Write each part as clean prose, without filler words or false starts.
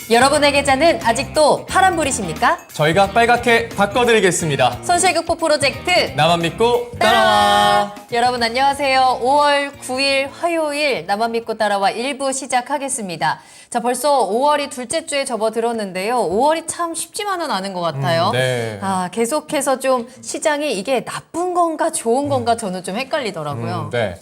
여러분의 계좌는 아직도 파란불이십니까? 저희가 빨갛게 바꿔드리겠습니다. 손실극복 프로젝트 나만 믿고 따라와. 여러분 안녕하세요. 5월 9일 화요일 나만 믿고 따라와 1부 시작하겠습니다. 자, 벌써 5월이 둘째 주에 접어들었는데요. 5월이 참 쉽지만은 않은 것 같아요. 네. 계속해서 좀 시장이 이게 나쁜 건가 좋은 건가 저는 좀 헷갈리더라고요. 네.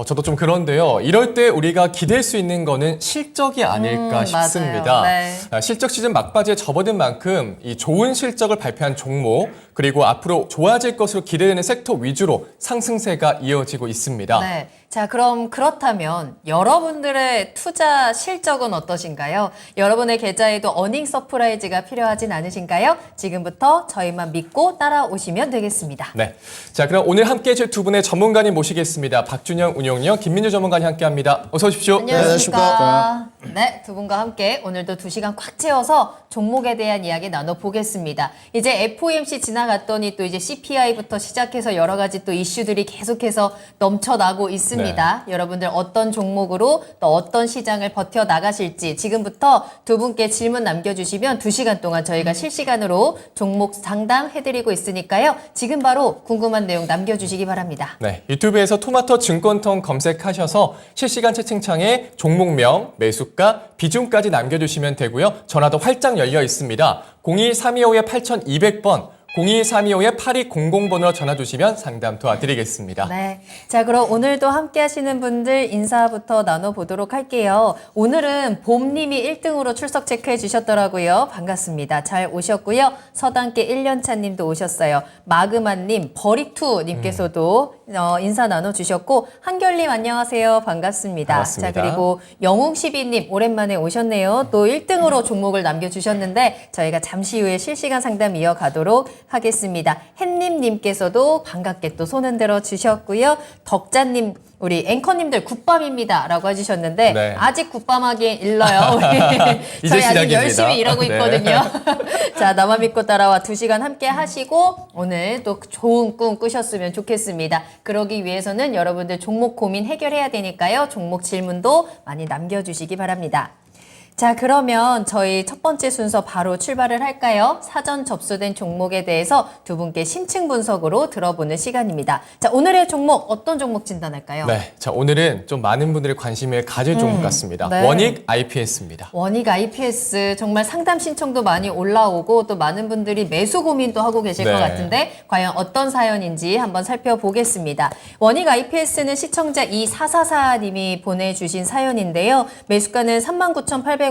저도 좀 그런데요. 이럴 때 우리가 기댈 수 있는 거는 실적이 아닐까 싶습니다. 맞아요. 네. 실적 시즌 막바지에 접어든 만큼 이 좋은 실적을 발표한 종목 그리고 앞으로 좋아질 것으로 기대되는 섹터 위주로 상승세가 이어지고 있습니다. 네. 자, 그럼 그렇다면 여러분들의 투자 실적은 어떠신가요? 여러분의 계좌에도 어닝 서프라이즈가 필요하진 않으신가요? 지금부터 저희만 믿고 따라오시면 되겠습니다. 네. 자, 그럼 오늘 함께 해줄 두 분의 전문가님 모시겠습니다. 박준영 운용력, 김민주 전문가님 함께 합니다. 어서 오십시오. 안녕하십니까. 네, 두 분과 함께 오늘도 2시간 꽉 채워서 종목에 대한 이야기 나눠보겠습니다. 이제 FOMC 지나갔더니 또 이제 CPI부터 시작해서 여러 가지 또 이슈들이 계속해서 넘쳐나고 있습니다. 네. 여러분들 어떤 종목으로 또 어떤 시장을 버텨나가실지 지금부터 두 분께 질문 남겨주시면 2시간 동안 저희가 실시간으로 종목 상담해드리고 있으니까요. 지금 바로 궁금한 내용 남겨주시기 바랍니다. 네, 유튜브에서 토마토 증권통 검색하셔서 실시간 채팅창에 종목명, 매수가, 비중까지 남겨주시면 되고요. 전화도 활짝 열려 있습니다. 02-325-8200번, 02-325-8200번으로 전화 주시면 상담 도와드리겠습니다. 네. 자, 그럼 오늘도 함께 하시는 분들 인사부터 나눠보도록 할게요. 오늘은 봄님이 1등으로 출석 체크해 주셨더라고요. 반갑습니다. 잘 오셨고요. 서당계 1년차 님도 오셨어요. 마그마님, 버리투님께서도 인사 나눠주셨고, 한결님 안녕하세요. 반갑습니다. 반갑습니다. 자, 그리고 영웅12님 오랜만에 오셨네요. 또 1등으로 종목을 남겨주셨는데 저희가 잠시 후에 실시간 상담 이어가도록 하겠습니다. 햇님님께서도 반갑게 또 손 흔들어 주셨고요. 덕자님, 우리 앵커님들 굿밤입니다 라고 해주셨는데 네. 아직 굿밤하기 일러요. 이제 저희 아직 시작입니다. 열심히 일하고 네. 있거든요. 자, 나만 믿고 따라와 2시간 함께 하시고 오늘 또 좋은 꿈 꾸셨으면 좋겠습니다. 그러기 위해서는 여러분들 종목 고민 해결해야 되니까요. 종목 질문도 많이 남겨주시기 바랍니다. 자, 그러면 저희 첫 번째 순서 바로 출발을 할까요? 사전 접수된 종목에 대해서 두 분께 심층 분석으로 들어보는 시간입니다. 자, 오늘의 종목 어떤 종목 진단할까요? 네, 자 오늘은 좀 많은 분들이 관심을 가질 종목 같습니다. 네. 원익 IPS입니다. 원익 IPS 정말 상담 신청도 많이 올라오고 또 많은 분들이 매수 고민도 하고 계실 네. 것 같은데 과연 어떤 사연인지 한번 살펴보겠습니다. 원익 IPS는 시청자 2444님이 보내주신 사연인데요. 매수가는 39,800원이고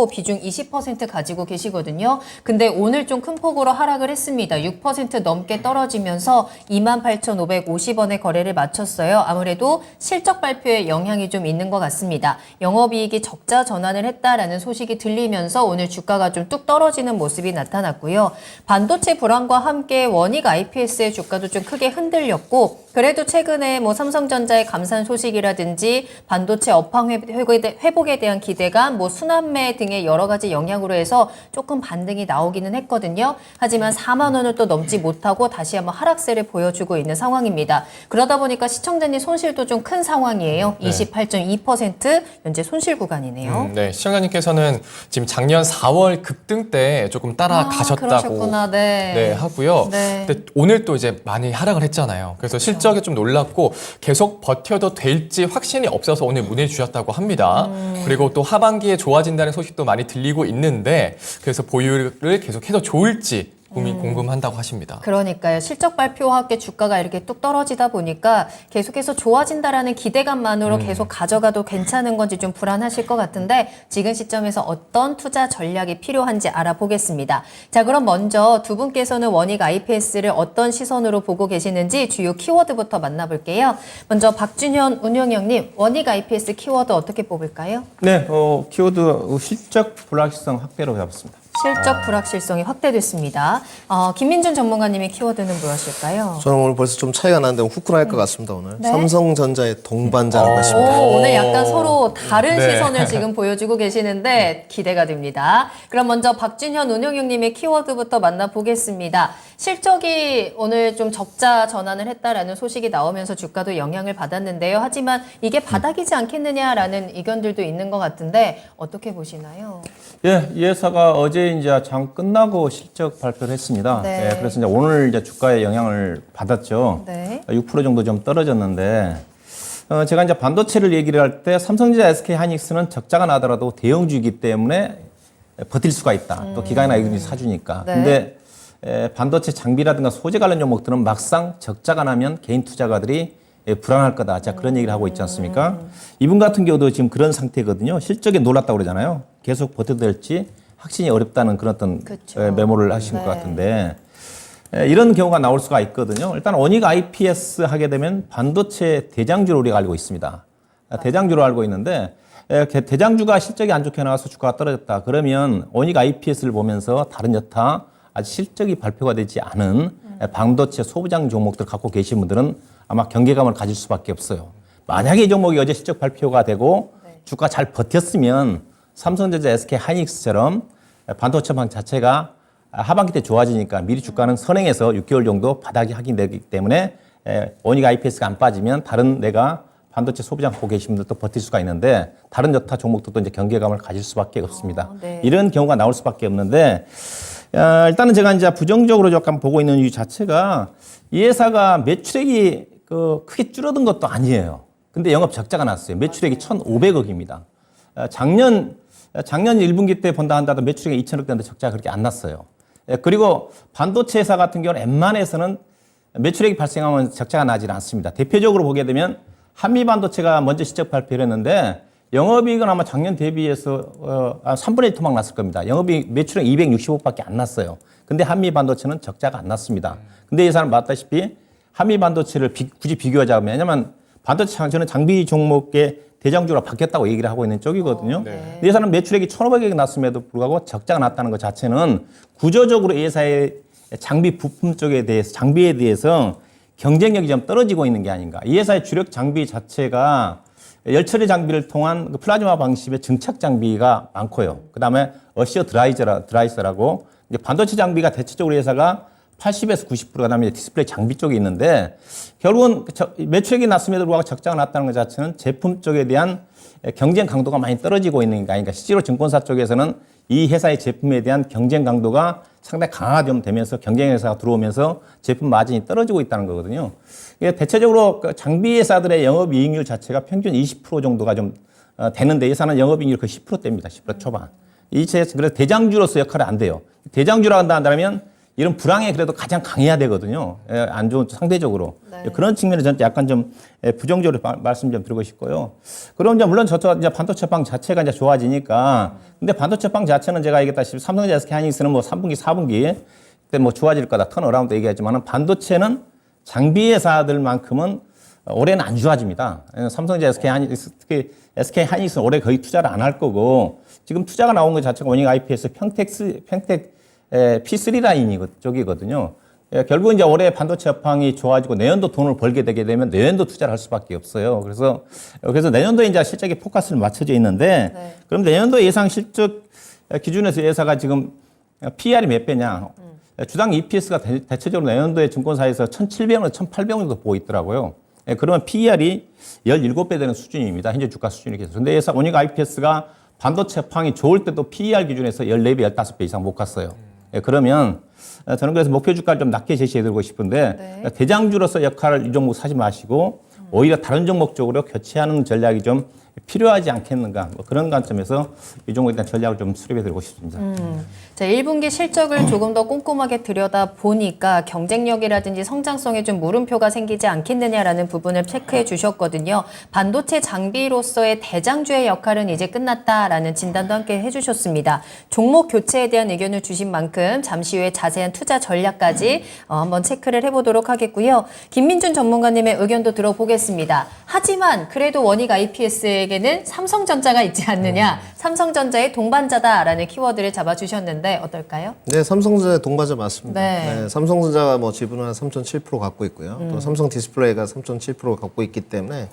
비중 20% 가지고 계시거든요. 근데 오늘 좀 큰 폭으로 하락을 했습니다. 6% 넘게 떨어지면서 28,550원에 거래를 마쳤어요. 아무래도 실적 발표에 영향이 좀 있는 것 같습니다. 영업이익이 적자 전환을 했다라는 소식이 들리면서 오늘 주가가 좀 뚝 떨어지는 모습이 나타났고요. 반도체 불황과 함께 원익 IPS의 주가도 좀 크게 흔들렸고 그래도 최근에 뭐 삼성전자의 감산 소식이라든지 반도체 업황 회복에 대한 기대감, 뭐 순환매 등의 여러 가지 영향으로 해서 조금 반등이 나오기는 했거든요. 하지만 4만 원을 또 넘지 못하고 다시 한번 하락세를 보여주고 있는 상황입니다. 그러다 보니까 시청자님 손실도 좀 큰 상황이에요. 네. 28.2% 현재 손실 구간이네요. 네, 시청자님께서는 지금 작년 4월 급등 때 조금 따라가셨다고 그러셨구나. 네. 하고요. 네. 근데 오늘 또 이제 많이 하락을 했잖아요. 그래서 실적에 좀 놀랐고 계속 버텨도 될지 확신이 없어서 오늘 문의 주셨다고 합니다. 그리고 또 하반기에 좋아진다는 소식도 많이 들리고 있는데 그래서 보유를 계속해도 좋을지 궁금한다고 하십니다. 그러니까요. 실적 발표와 함께 주가가 이렇게 뚝 떨어지다 보니까 계속해서 좋아진다라는 기대감만으로 계속 가져가도 괜찮은 건지 좀 불안하실 것 같은데 지금 시점에서 어떤 투자 전략이 필요한지 알아보겠습니다. 자, 그럼 먼저 두 분께서는 원익 IPS를 어떤 시선으로 보고 계시는지 주요 키워드부터 만나볼게요. 먼저 박준현 운영형님, 원익 IPS 키워드 어떻게 뽑을까요? 네, 키워드 실적 불확실성 확대로 잡았습니다. 실적 불확실성이 확대됐습니다. 김민준 전문가님의 키워드는 무엇일까요? 저는 오늘 벌써 좀 차이가 나는데 후끈할 것 같습니다. 오늘 네. 삼성전자의 동반자는 것입니다. 오늘 약간 서로 다른 네. 시선을 지금 보여주고 계시는데 기대가 됩니다. 그럼 먼저 박준현 운영형님의 키워드부터 만나보겠습니다. 실적이 오늘 좀 적자 전환을 했다라는 소식이 나오면서 주가도 영향을 받았는데요. 하지만 이게 바닥이지 않겠느냐라는 의견들도 있는 것 같은데 어떻게 보시나요? 예, 이 회사가 어제 이제 장 끝나고 실적 발표를 했습니다. 네. 예, 그래서 이제 오늘 이제 주가에 영향을 받았죠. 네. 6% 정도 좀 떨어졌는데, 제가 이제 반도체를 얘기를 할 때 삼성전자, SK 하이닉스는 적자가 나더라도 대형주이기 때문에 버틸 수가 있다. 또 기관이나 이들이 사주니까. 네. 근데 반도체 장비라든가 소재 관련 종목들은 막상 적자가 나면 개인 투자가들이 불안할 거다. 자, 그런 얘기를 하고 있지 않습니까? 이분 같은 경우도 지금 그런 상태거든요. 실적에 놀랐다고 그러잖아요. 계속 버텨도 될지 확신이 어렵다는 그런 어떤 그쵸. 메모를 하신 네. 것 같은데, 이런 경우가 나올 수가 있거든요. 일단 원익 IPS 하게 되면 반도체 대장주로 우리가 알고 있습니다. 대장주로 알고 있는데, 대장주가 실적이 안 좋게 나와서 주가가 떨어졌다. 그러면 원익 IPS를 보면서 다른 여타 아직 실적이 발표가 되지 않은 반도체 소부장 종목들 갖고 계신 분들은 아마 경계감을 가질 수밖에 없어요. 만약에 이 종목이 어제 실적 발표가 되고 주가 잘 버텼으면 삼성전자, SK 하이닉스처럼 반도체 방 자체가 하반기 때 좋아지니까 미리 주가는 선행해서 6개월 정도 바닥이 확인되기 때문에 원익 IPS가 안 빠지면 다른 내가 반도체 소비장 갖고 계신 분들도 버틸 수가 있는데 다른 여타 종목들도 이제 경계감을 가질 수밖에 없습니다. 네. 이런 경우가 나올 수밖에 없는데 일단은 제가 이제 부정적으로 약간 보고 있는 이유 자체가 이 회사가 매출액이 크게 줄어든 것도 아니에요. 근데 영업 적자가 났어요. 매출액이 1,500억입니다. 작년 1분기 때 본다 한다도 매출액이 2,000억 되는데 적자가 그렇게 안 났어요. 그리고 반도체 회사 같은 경우는 웬만해서는 매출액이 발생하면 적자가 나질 않습니다. 대표적으로 보게 되면 한미반도체가 먼저 실적 발표를 했는데 영업이익은 아마 작년 대비해서 3분의 1 토막 났을 겁니다. 영업이익 매출은 265억밖에 안 났어요. 근데 한미반도체는 적자가 안 났습니다. 근데 이 사람 봤다시피 한미반도체를 굳이 비교하자면 왜냐하면 반도체 저는 장비 종목의 대장주로 바뀌었다고 얘기를 하고 있는 쪽이거든요. 근데 이 사람 매출액이 1,500억이 났음에도 불구하고 적자가 났다는 것 자체는 구조적으로 이 회사의 장비 부품 쪽에 대해서 장비에 대해서 경쟁력이 좀 떨어지고 있는 게 아닌가. 이 회사의 주력 장비 자체가 열처리 장비를 통한 플라즈마 방식의 증착 장비가 많고요. 그 다음에 어시어 드라이서라고 이제 반도체 장비가 대체적으로 이 회사가 80에서 90%가 그다음에 디스플레이 장비 쪽에 있는데 결국은 매출액이 났음에도 불구하고 적자가 났다는 것 자체는 제품 쪽에 대한 경쟁 강도가 많이 떨어지고 있는 게 아닌가. 실제로 증권사 쪽에서는 이 회사의 제품에 대한 경쟁 강도가 상당히 강화가 되면서 경쟁 회사가 들어오면서 제품 마진이 떨어지고 있다는 거거든요. 이게 대체적으로 장비 회사들의 영업이익률 자체가 평균 20% 정도가 좀 되는데 이 회사는 영업이익률 거의 10%대입니다. 10% 초반. 그래서 대장주로서 역할이 안 돼요. 대장주라 한다면 이런 불황에 그래도 가장 강해야 되거든요. 안 좋은 상대적으로. 네. 그런 측면에서 저는 약간 좀 부정적으로 말씀 좀 드리고 싶고요. 그럼 이제 물론 이제 반도체 방 자체가 이제 좋아지니까 근데 반도체 방 자체는 제가 얘기했다시피 삼성전자, SK 하이닉스는 뭐 3분기, 4분기 때 뭐 좋아질 거다 턴어라운드 얘기하지만은 반도체는 장비 회사들만큼은 올해는 안 좋아집니다. 삼성전자, 특히 SK 하이닉스는 올해 거의 투자를 안 할 거고 지금 투자가 나온 것 자체가 원익 IPS 평택 P3 라인이 쪽이거든요. 결국 이제 올해 반도체 업황이 좋아지고 내년도 돈을 벌게 되게 되면 내년도 투자를 할 수밖에 없어요. 그래서 내년도에 이제 실적에 포커스를 맞춰져 있는데 그럼 내년도 예상 실적 기준에서 회사가 지금 PER이 몇 배냐? 주당 EPS가 대체적으로 내년도에 증권사에서 1,700원에서 1,800원 정도 보고 있더라고요. 그러면 PER이 17배 되는 수준입니다. 현재 주가 수준이 계속. 근데 회사 원익 IPS가 반도체 업황이 좋을 때도 PER 기준에서 14배, 15배 이상 못 갔어요. 그러면 저는 그래서 목표 주가를 좀 낮게 제시해드리고 싶은데 대장주로서 역할을 이 종목 사지 마시고 오히려 다른 종목 쪽으로 교체하는 전략이 좀 필요하지 않겠는가 뭐 그런 관점에서 이 종목에 대한 전략을 좀 수립해드리고 싶습니다. 자, 1분기 실적을 조금 더 꼼꼼하게 들여다 보니까 경쟁력이라든지 성장성에 좀 물음표가 생기지 않겠느냐라는 부분을 체크해 주셨거든요. 반도체 장비로서의 대장주의 역할은 이제 끝났다라는 진단도 함께 해주셨습니다. 종목 교체에 대한 의견을 주신 만큼 잠시 후에 자세한 투자 전략까지 한번 체크를 해보도록 하겠고요. 김민준 전문가님의 의견도 들어보겠습니다. 하지만 그래도 원익 IPS에게는 삼성전자가 있지 않느냐, 삼성전자의 동반자다라는 키워드를 잡아주셨는데 어떨까요? 네, 삼성전자의 동반자 맞습니다. 네. 네, 삼성전자가 뭐 지분을 한 3.7% 갖고 있고요. 또 삼성 디스플레이가 3.7% 갖고 있기 때문에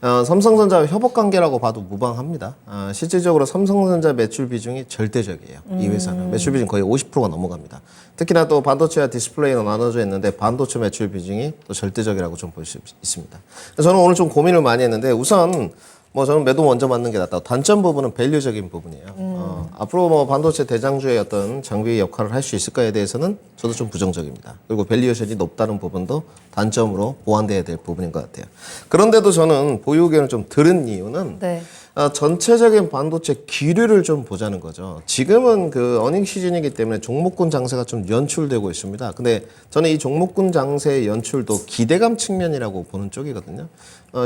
삼성전자와 협업 관계라고 봐도 무방합니다. 실질적으로 삼성전자 매출 비중이 절대적이에요. 이 회사는 매출 비중 거의 50%가 넘어갑니다. 특히나 또 반도체와 디스플레이로 나눠져 있는데 반도체 매출 비중이 또 절대적이라고 좀 볼 수 있습니다. 저는 오늘 좀 고민을 많이 했는데 우선 저는 매도 먼저 맞는 게 낫다고. 단점 부분은 밸류적인 부분이에요. 앞으로 반도체 대장주의 어떤 장비 역할을 할 수 있을까에 대해서는 저도 좀 부정적입니다. 그리고 밸류에이션이 높다는 부분도 단점으로 보완돼야 될 부분인 것 같아요. 그런데도 저는 보유 의견을 좀 들은 이유는 네. 전체적인 반도체 기류를 좀 보자는 거죠. 지금은 그 어닝 시즌이기 때문에 종목군 장세가 좀 연출되고 있습니다. 근데 저는 이 종목군 장세의 연출도 기대감 측면이라고 보는 쪽이거든요.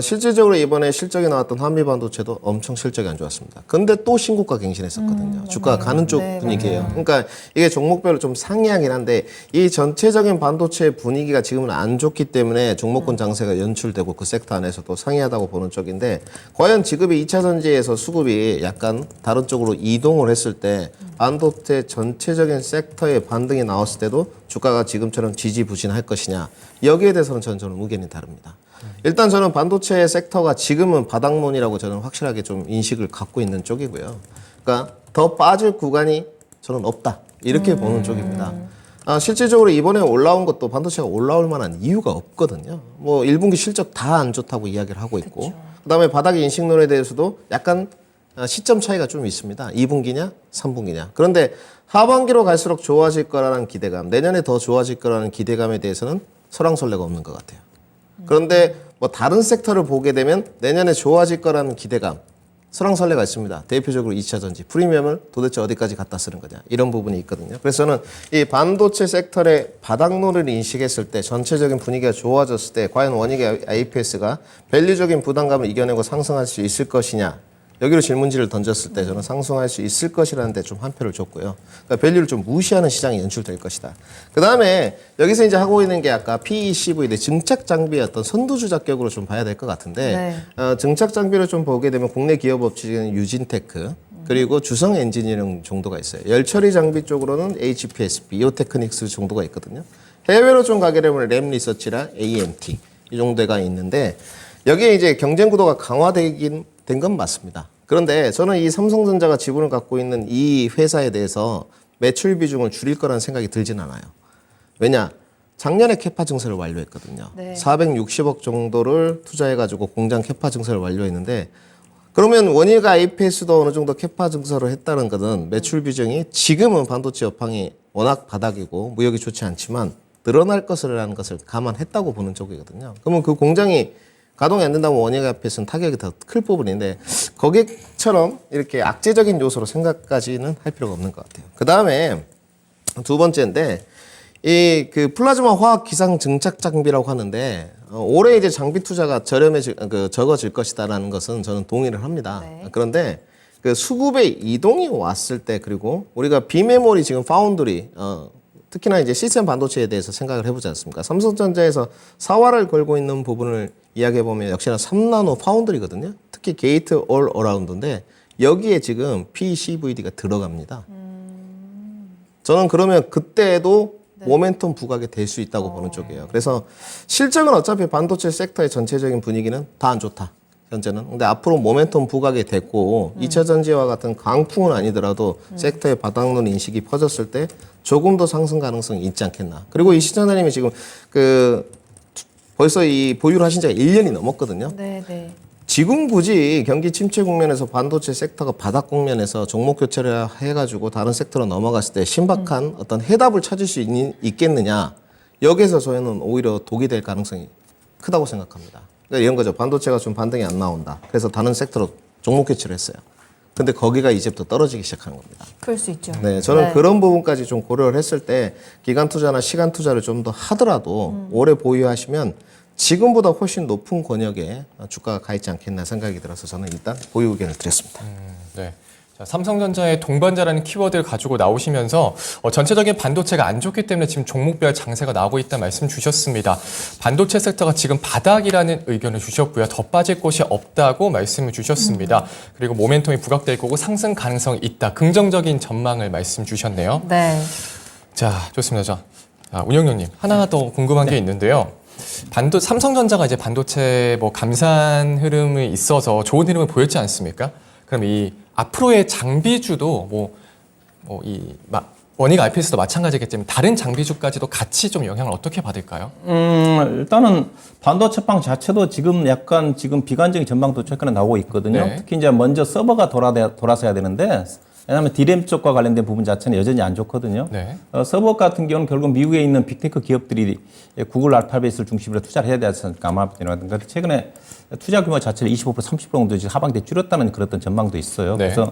실질적으로 이번에 실적이 나왔던 한미반도체도 엄청 실적이 안 좋았습니다. 근데 또 신고가 갱신했었거든요. 주가가 가는 쪽 네, 분위기예요. 그러니까 이게 종목별로 좀 상이하긴 한데 이 전체적인 반도체 분위기가 지금은 안 좋기 때문에 종목군 장세가 연출되고 그 섹터 안에서도 상이하다고 보는 쪽인데 과연 지금의 2차 전지에서 수급이 약간 다른 쪽으로 이동을 했을 때 반도체 전체적인 섹터의 반등이 나왔을 때도 주가가 지금처럼 지지부진할 것이냐 여기에 대해서는 저는 의견이 다릅니다. 일단 저는 반도체 섹터가 지금은 바닥론이라고 저는 확실하게 좀 인식을 갖고 있는 쪽이고요. 그러니까 더 빠질 구간이 저는 없다. 이렇게 보는 쪽입니다. 실질적으로 이번에 올라온 것도 반도체가 올라올 만한 이유가 없거든요. 1분기 실적 다 안 좋다고 이야기를 하고 있고 그다음에 바닥의 인식론에 대해서도 약간 시점 차이가 좀 있습니다. 2분기냐 3분기냐. 그런데 하반기로 갈수록 좋아질 거라는 기대감, 내년에 더 좋아질 거라는 기대감에 대해서는 설왕설래가 없는 것 같아요. 그런데 다른 섹터를 보게 되면 내년에 좋아질 거라는 기대감, 설왕설래가 있습니다. 대표적으로 2차 전지, 프리미엄을 도대체 어디까지 갖다 쓰는 거냐 이런 부분이 있거든요. 그래서 저는 이 반도체 섹터의 바닥론을 인식했을 때 전체적인 분위기가 좋아졌을 때 과연 원익의 IPS가 밸류적인 부담감을 이겨내고 상승할 수 있을 것이냐 여기로 질문지를 던졌을 때 저는 상승할 수 있을 것이라는 데 좀 한 표를 줬고요. 그러니까 밸류를 좀 무시하는 시장이 연출될 것이다. 그 다음에 여기서 이제 하고 있는 게 아까 PECV, 증착 장비의 어떤 선두주 자격으로 좀 봐야 될 것 같은데 증착 장비를 좀 보게 되면 국내 기업 업체는 유진테크 그리고 주성 엔지니어링 정도가 있어요. 열처리 장비 쪽으로는 HPSP, 이오테크닉스 정도가 있거든요. 해외로 좀 가게 되면 램리서치랑 AMT 이 정도가 있는데 여기에 이제 경쟁 구도가 강화되긴 된 건 맞습니다. 그런데 저는 이 삼성전자가 지분을 갖고 있는 이 회사에 대해서 매출 비중을 줄일 거라는 생각이 들진 않아요. 왜냐? 작년에 캐파 증설을 완료했거든요. 네. 460억 정도를 투자해가지고 공장 캐파 증설을 완료했는데 그러면 원희가 IPS도 어느 정도 캐파 증설을 했다는 것은 매출 비중이 지금은 반도체 여팡이 워낙 바닥이고 무역이 좋지 않지만 늘어날 것이라는 것을 감안했다고 보는 쪽이거든요. 그러면 그 공장이 가동이 안 된다면 원희가 IPS는 타격이 더 클 부분인데 거기처럼 이렇게 악재적인 요소로 생각까지는 할 필요가 없는 것 같아요. 그 다음에 두 번째인데 이 그 플라즈마 화학 기상 증착 장비라고 하는데 올해 이제 장비 투자가 적어질 것이다라는 것은 저는 동의를 합니다. 네. 그런데 그 수급의 이동이 왔을 때 그리고 우리가 비메모리 지금 파운드리 특히나 이제 시스템 반도체에 대해서 생각을 해보지 않습니까? 삼성전자에서 사활을 걸고 있는 부분을 이야기해보면 역시나 3나노 파운드리거든요. 특히 게이트 올 어라운드인데 여기에 지금 PCVD가 들어갑니다. 저는 그러면 그때도 모멘텀 부각이 될 수 있다고 보는 쪽이에요. 그래서 실적은 어차피 반도체 섹터의 전체적인 분위기는 다 안 좋다. 현재는. 근데 앞으로 모멘텀 부각이 됐고 2차 전지와 같은 강풍은 아니더라도 섹터의 바닥론 인식이 퍼졌을 때 조금 더 상승 가능성이 있지 않겠나. 그리고 이 시청자님이 지금 벌써 이 보유를 하신 지가 1년이 넘었거든요. 네. 지금 굳이 경기 침체 국면에서 반도체 섹터가 바닥 국면에서 종목 교체를 해가지고 다른 섹터로 넘어갔을 때 신박한 어떤 해답을 찾을 수 있겠느냐. 여기에서 저희는 오히려 독이 될 가능성이 크다고 생각합니다. 그러니까 이런 거죠. 반도체가 좀 반등이 안 나온다. 그래서 다른 섹터로 종목 교체를 했어요. 근데 거기가 이제부터 떨어지기 시작하는 겁니다. 그럴 수 있죠. 네, 저는 그런 부분까지 좀 고려를 했을 때 기간 투자나 시간 투자를 좀 더 하더라도 오래 보유하시면 지금보다 훨씬 높은 권역에 주가가 가 있지 않겠나 생각이 들어서 저는 일단 보유 의견을 드렸습니다. 네. 자, 삼성전자의 동반자라는 키워드를 가지고 나오시면서 전체적인 반도체가 안 좋기 때문에 지금 종목별 장세가 나오고 있다는 말씀 주셨습니다. 반도체 섹터가 지금 바닥이라는 의견을 주셨고요. 더 빠질 곳이 없다고 말씀을 주셨습니다. 그리고 모멘텀이 부각될 거고 상승 가능성이 있다. 긍정적인 전망을 말씀 주셨네요. 네. 자, 좋습니다. 자, 운영위원님 하나 더 궁금한 게 있는데요. 삼성전자가 이제 반도체 뭐 감산 흐름이 있어서 좋은 흐름을 보였지 않습니까? 그럼 이 앞으로의 장비주도 원익 IPS도 마찬가지겠지만 다른 장비주까지도 같이 좀 영향을 어떻게 받을까요? 일단은 반도체빵 자체도 지금 약간 비관적인 전망도 최근에 나오고 있거든요. 네. 특히 이제 먼저 서버가 돌아서야 되는데, 왜냐하면 디램 쪽과 관련된 부분 자체는 여전히 안 좋거든요. 네. 서버 같은 경우는 결국 미국에 있는 빅테크 기업들이 구글 알파벳을 중심으로 투자를 해야 되지 않습니까? 아마존이라든가. 최근에 투자 규모 자체를 25% 30% 정도 지금 하반기에 줄였다는 그런 전망도 있어요. 네. 그래서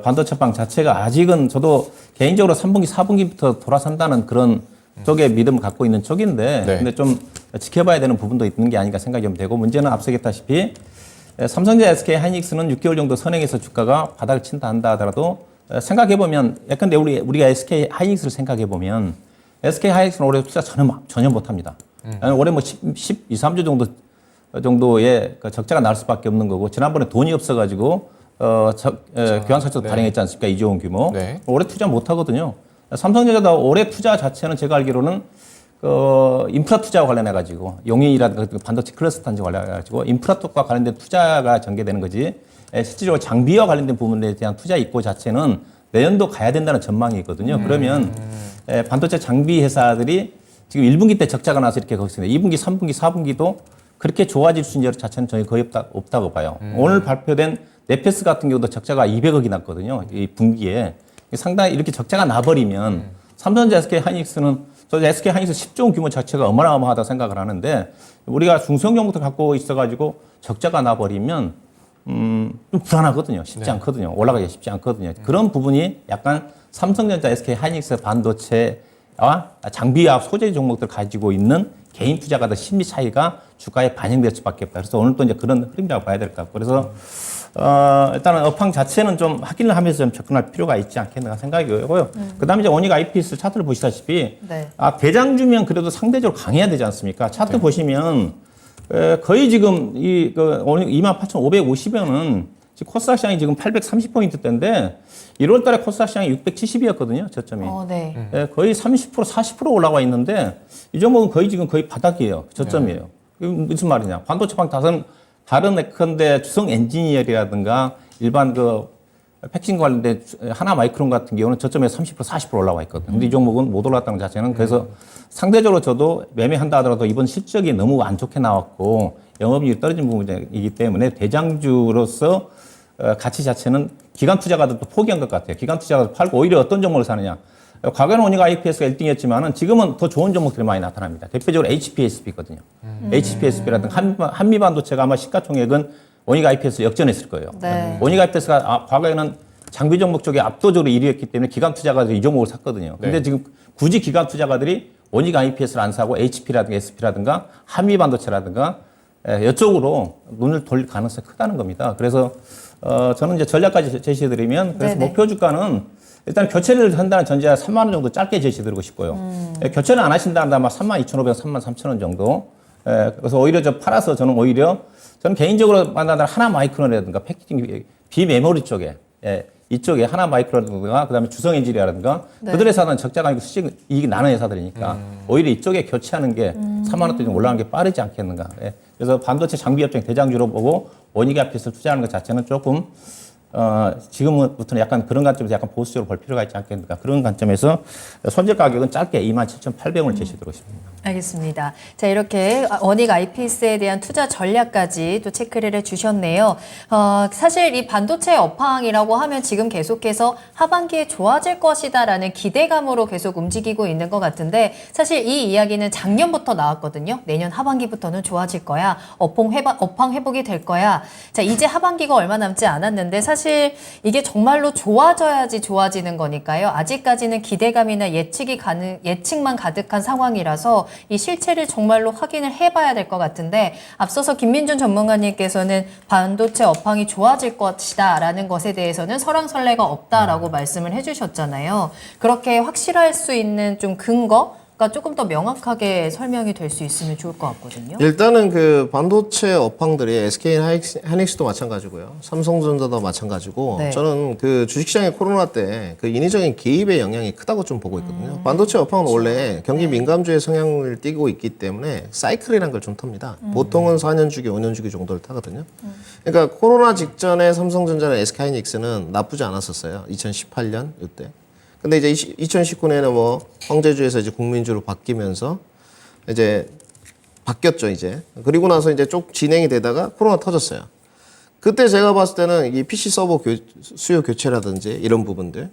반도체빵 자체가 아직은 저도 개인적으로 3분기, 4분기부터 돌아선다는 그런 쪽에 믿음을 갖고 있는 쪽인데, 네. 근데 좀 지켜봐야 되는 부분도 있는 게 아닌가 생각이 좀 되고, 문제는 앞서 얘기했다시피 삼성전자, SK 하이닉스는 6개월 정도 선행해서 주가가 바닥을 친다 한다 하더라도 생각해보면, 예컨대 우리가 SK 하이닉스를 생각해보면 SK 하이닉스는 올해 투자 전혀 못합니다. 올해 뭐 12, 13조 정도의 적자가 날 수밖에 없는 거고, 지난번에 돈이 없어가지고 교환사채도 발행했지 않습니까? 2조 원 규모. 네. 올해 투자 못하거든요. 삼성전자도 올해 투자 자체는 제가 알기로는 인프라 투자와 관련해가지고 용인이라든가 반도체 클러스터 단지 관련해가지고 인프라 쪽과 관련된 투자가 전개되는 거지, 실질적으로 장비와 관련된 부분에 대한 투자 입고 자체는 내년도 가야 된다는 전망이 있거든요. 그러면 반도체 장비 회사들이 지금 1분기 때 적자가 나서 이렇게 거기 있습니다. 2분기, 3분기, 4분기도 그렇게 좋아질 수 있는 자체는 저희 거의 없다고 봐요. 오늘 발표된 네페스 같은 경우도 적자가 200억이 났거든요. 이 분기에. 상당히 이렇게 적자가 나버리면 삼성전자, SK 하이닉스는, 저 SK 하이닉스 10조 원 규모 자체가 어마어마하다 생각을 하는데, 우리가 중소형 정부터 갖고 있어가지고 적자가 나버리면 좀 불안하거든요. 쉽지 않거든요. 올라가기 쉽지 않거든요. 그런 부분이 약간 삼성전자, SK 하이닉스 반도체와 장비와 소재 종목들 가지고 있는 개인 투자가들 심리 차이가 주가에 반영될 수밖에 없다. 그래서 오늘 또 이제 그런 흐름이라고 봐야 될 것 같고, 그래서 일단은 업황 자체는 좀 확인을 하면서 좀 접근할 필요가 있지 않겠나 생각이고요. 그다음에 이제 원익 IPS 차트를 보시다시피, 네. 대장주면 그래도 상대적으로 강해야 되지 않습니까? 차트 보시면 거의 지금 원익 28,550원은 지금 코스닥 시장이 지금 830포인트대인데 1월 달에 코스닥 시장이 670이었거든요, 저점이. 네. 거의 30%, 40% 올라와 있는데 이 종목은 지금 거의 바닥이에요. 저점이에요. 이게 무슨 말이냐? 반도체방 다른 예컨대 주성 엔지니어리라든가 일반 패킹 관련된 하나 마이크론 같은 경우는 저점에서 30%, 40% 올라와 있거든요. 근데 이 종목은 못 올랐다는 자체는, 그래서 상대적으로 저도 매매한다 하더라도 이번 실적이 너무 안 좋게 나왔고 영업이익이 떨어진 부분이기 때문에 대장주로서 가치 자체는 기관 투자가들도 포기한 것 같아요. 기관 투자가들 팔고 오히려 어떤 종목을 사느냐. 과거에는 원익 IPS가 1등이었지만은 지금은 더 좋은 종목들이 많이 나타납니다. 대표적으로 HPSB거든요. HPSB라든가 한미반도체가 아마 시가총액은 원익 IPS 역전했을 거예요. 네. 원익 IPS가 과거에는 장비 종목 쪽에 압도적으로 1위였기 때문에 기관 투자가들이 이 종목을 샀거든요. 근데 네. 지금 굳이 기관 투자가들이 원익 IPS를 안 사고 HP라든가 SP라든가 한미반도체라든가 이쪽으로 눈을 돌릴 가능성이 크다는 겁니다. 그래서 저는 이제 전략까지 제시해드리면, 그래서 네네. 목표 주가는 일단 교체를 한다는 전제하 3만 원 정도 짧게 제시해드리고 싶고요. 교체를 안 하신다면 아마 32,500원, 33,000원 정도. 그래서 오히려 저는 개인적으로 만나는 하나 마이크론이라든가 패키징 비메모리 쪽에, 이쪽에 하나 마이크론이라든가 그다음에 주성 엔지니어라든가 네. 그들의 회사는 적자가 아니고 수익 이익이 나는 회사들이니까 오히려 이쪽에 교체하는 게 3만 원대 좀 올라가는 게 빠르지 않겠는가. 그래서 반도체 장비 업종 대장주로 보고 원익 IPS를 투자하는 것 자체는 조금 지금부터는 약간 그런 관점에서 약간 보수적으로 볼 필요가 있지 않겠는가. 그런 관점에서 손절 가격은 짧게 27,800원을 제시드리고 싶습니다. 알겠습니다. 자, 이렇게 원익 IPS에 대한 투자 전략까지 또 체크를 해주셨네요. 사실 이 반도체 업황이라고 하면 지금 계속해서 하반기에 좋아질 것이다라는 기대감으로 계속 움직이고 있는 것 같은데, 사실 이 이야기는 작년부터 나왔거든요. 내년 하반기부터는 좋아질 거야. 업황 회복이 될 거야. 자, 이제 하반기가 얼마 남지 않았는데 사실 이게 정말로 좋아져야지 좋아지는 거니까요. 아직까지는 기대감이나 예측만 가득한 상황이라서 이 실체를 정말로 확인을 해봐야 될 것 같은데, 앞서서 김민준 전문가님께서는 반도체 업황이 좋아질 것이다 라는 것에 대해서는 설왕설래가 없다라고 말씀을 해주셨잖아요. 그렇게 확실할 수 있는 좀 근거, 그러니까 조금 더 명확하게 설명이 될 수 있으면 좋을 것 같거든요. 일단은 그 반도체 업황들이 SK 하이닉스도 마찬가지고요. 삼성전자도 마찬가지고 네. 저는 그 주식시장의 코로나 때 그 인위적인 개입의 영향이 크다고 좀 보고 있거든요. 반도체 업황은 원래 경기 민감주의 성향을 띠고 있기 때문에 사이클이라는 걸 좀 탑니다. 보통은 4년 주기, 5년 주기 정도를 타거든요. 그러니까 코로나 직전에 삼성전자나 SK 하이닉스는 나쁘지 않았었어요. 2018년 이때. 근데 이제 2019년에 뭐 황제주에서 이제 국민주로 바뀌면서 이제 바뀌었죠, 이제. 그리고 나서 이제 쭉 진행이 되다가 코로나 터졌어요. 그때 제가 봤을 때는 이 PC 서버 수요 교체라든지 이런 부분들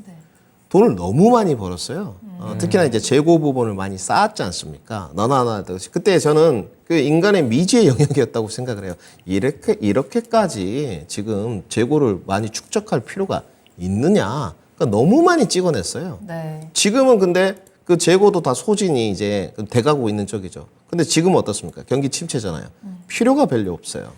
돈을 너무 많이 벌었어요. 특히나 이제 재고 부분을 많이 쌓았지 않습니까? 너나 하나 하듯이. 그때 저는 그 인간의 미지의 영역이었다고 생각을 해요. 이렇게까지 지금 재고를 많이 축적할 필요가 있느냐. 그러니까 너무 많이 찍어냈어요. 네. 지금은 근데 그 재고도 다 소진이 이제 돼가고 있는 쪽이죠. 근데 지금은 어떻습니까? 경기 침체잖아요. 필요가 별로 없어요.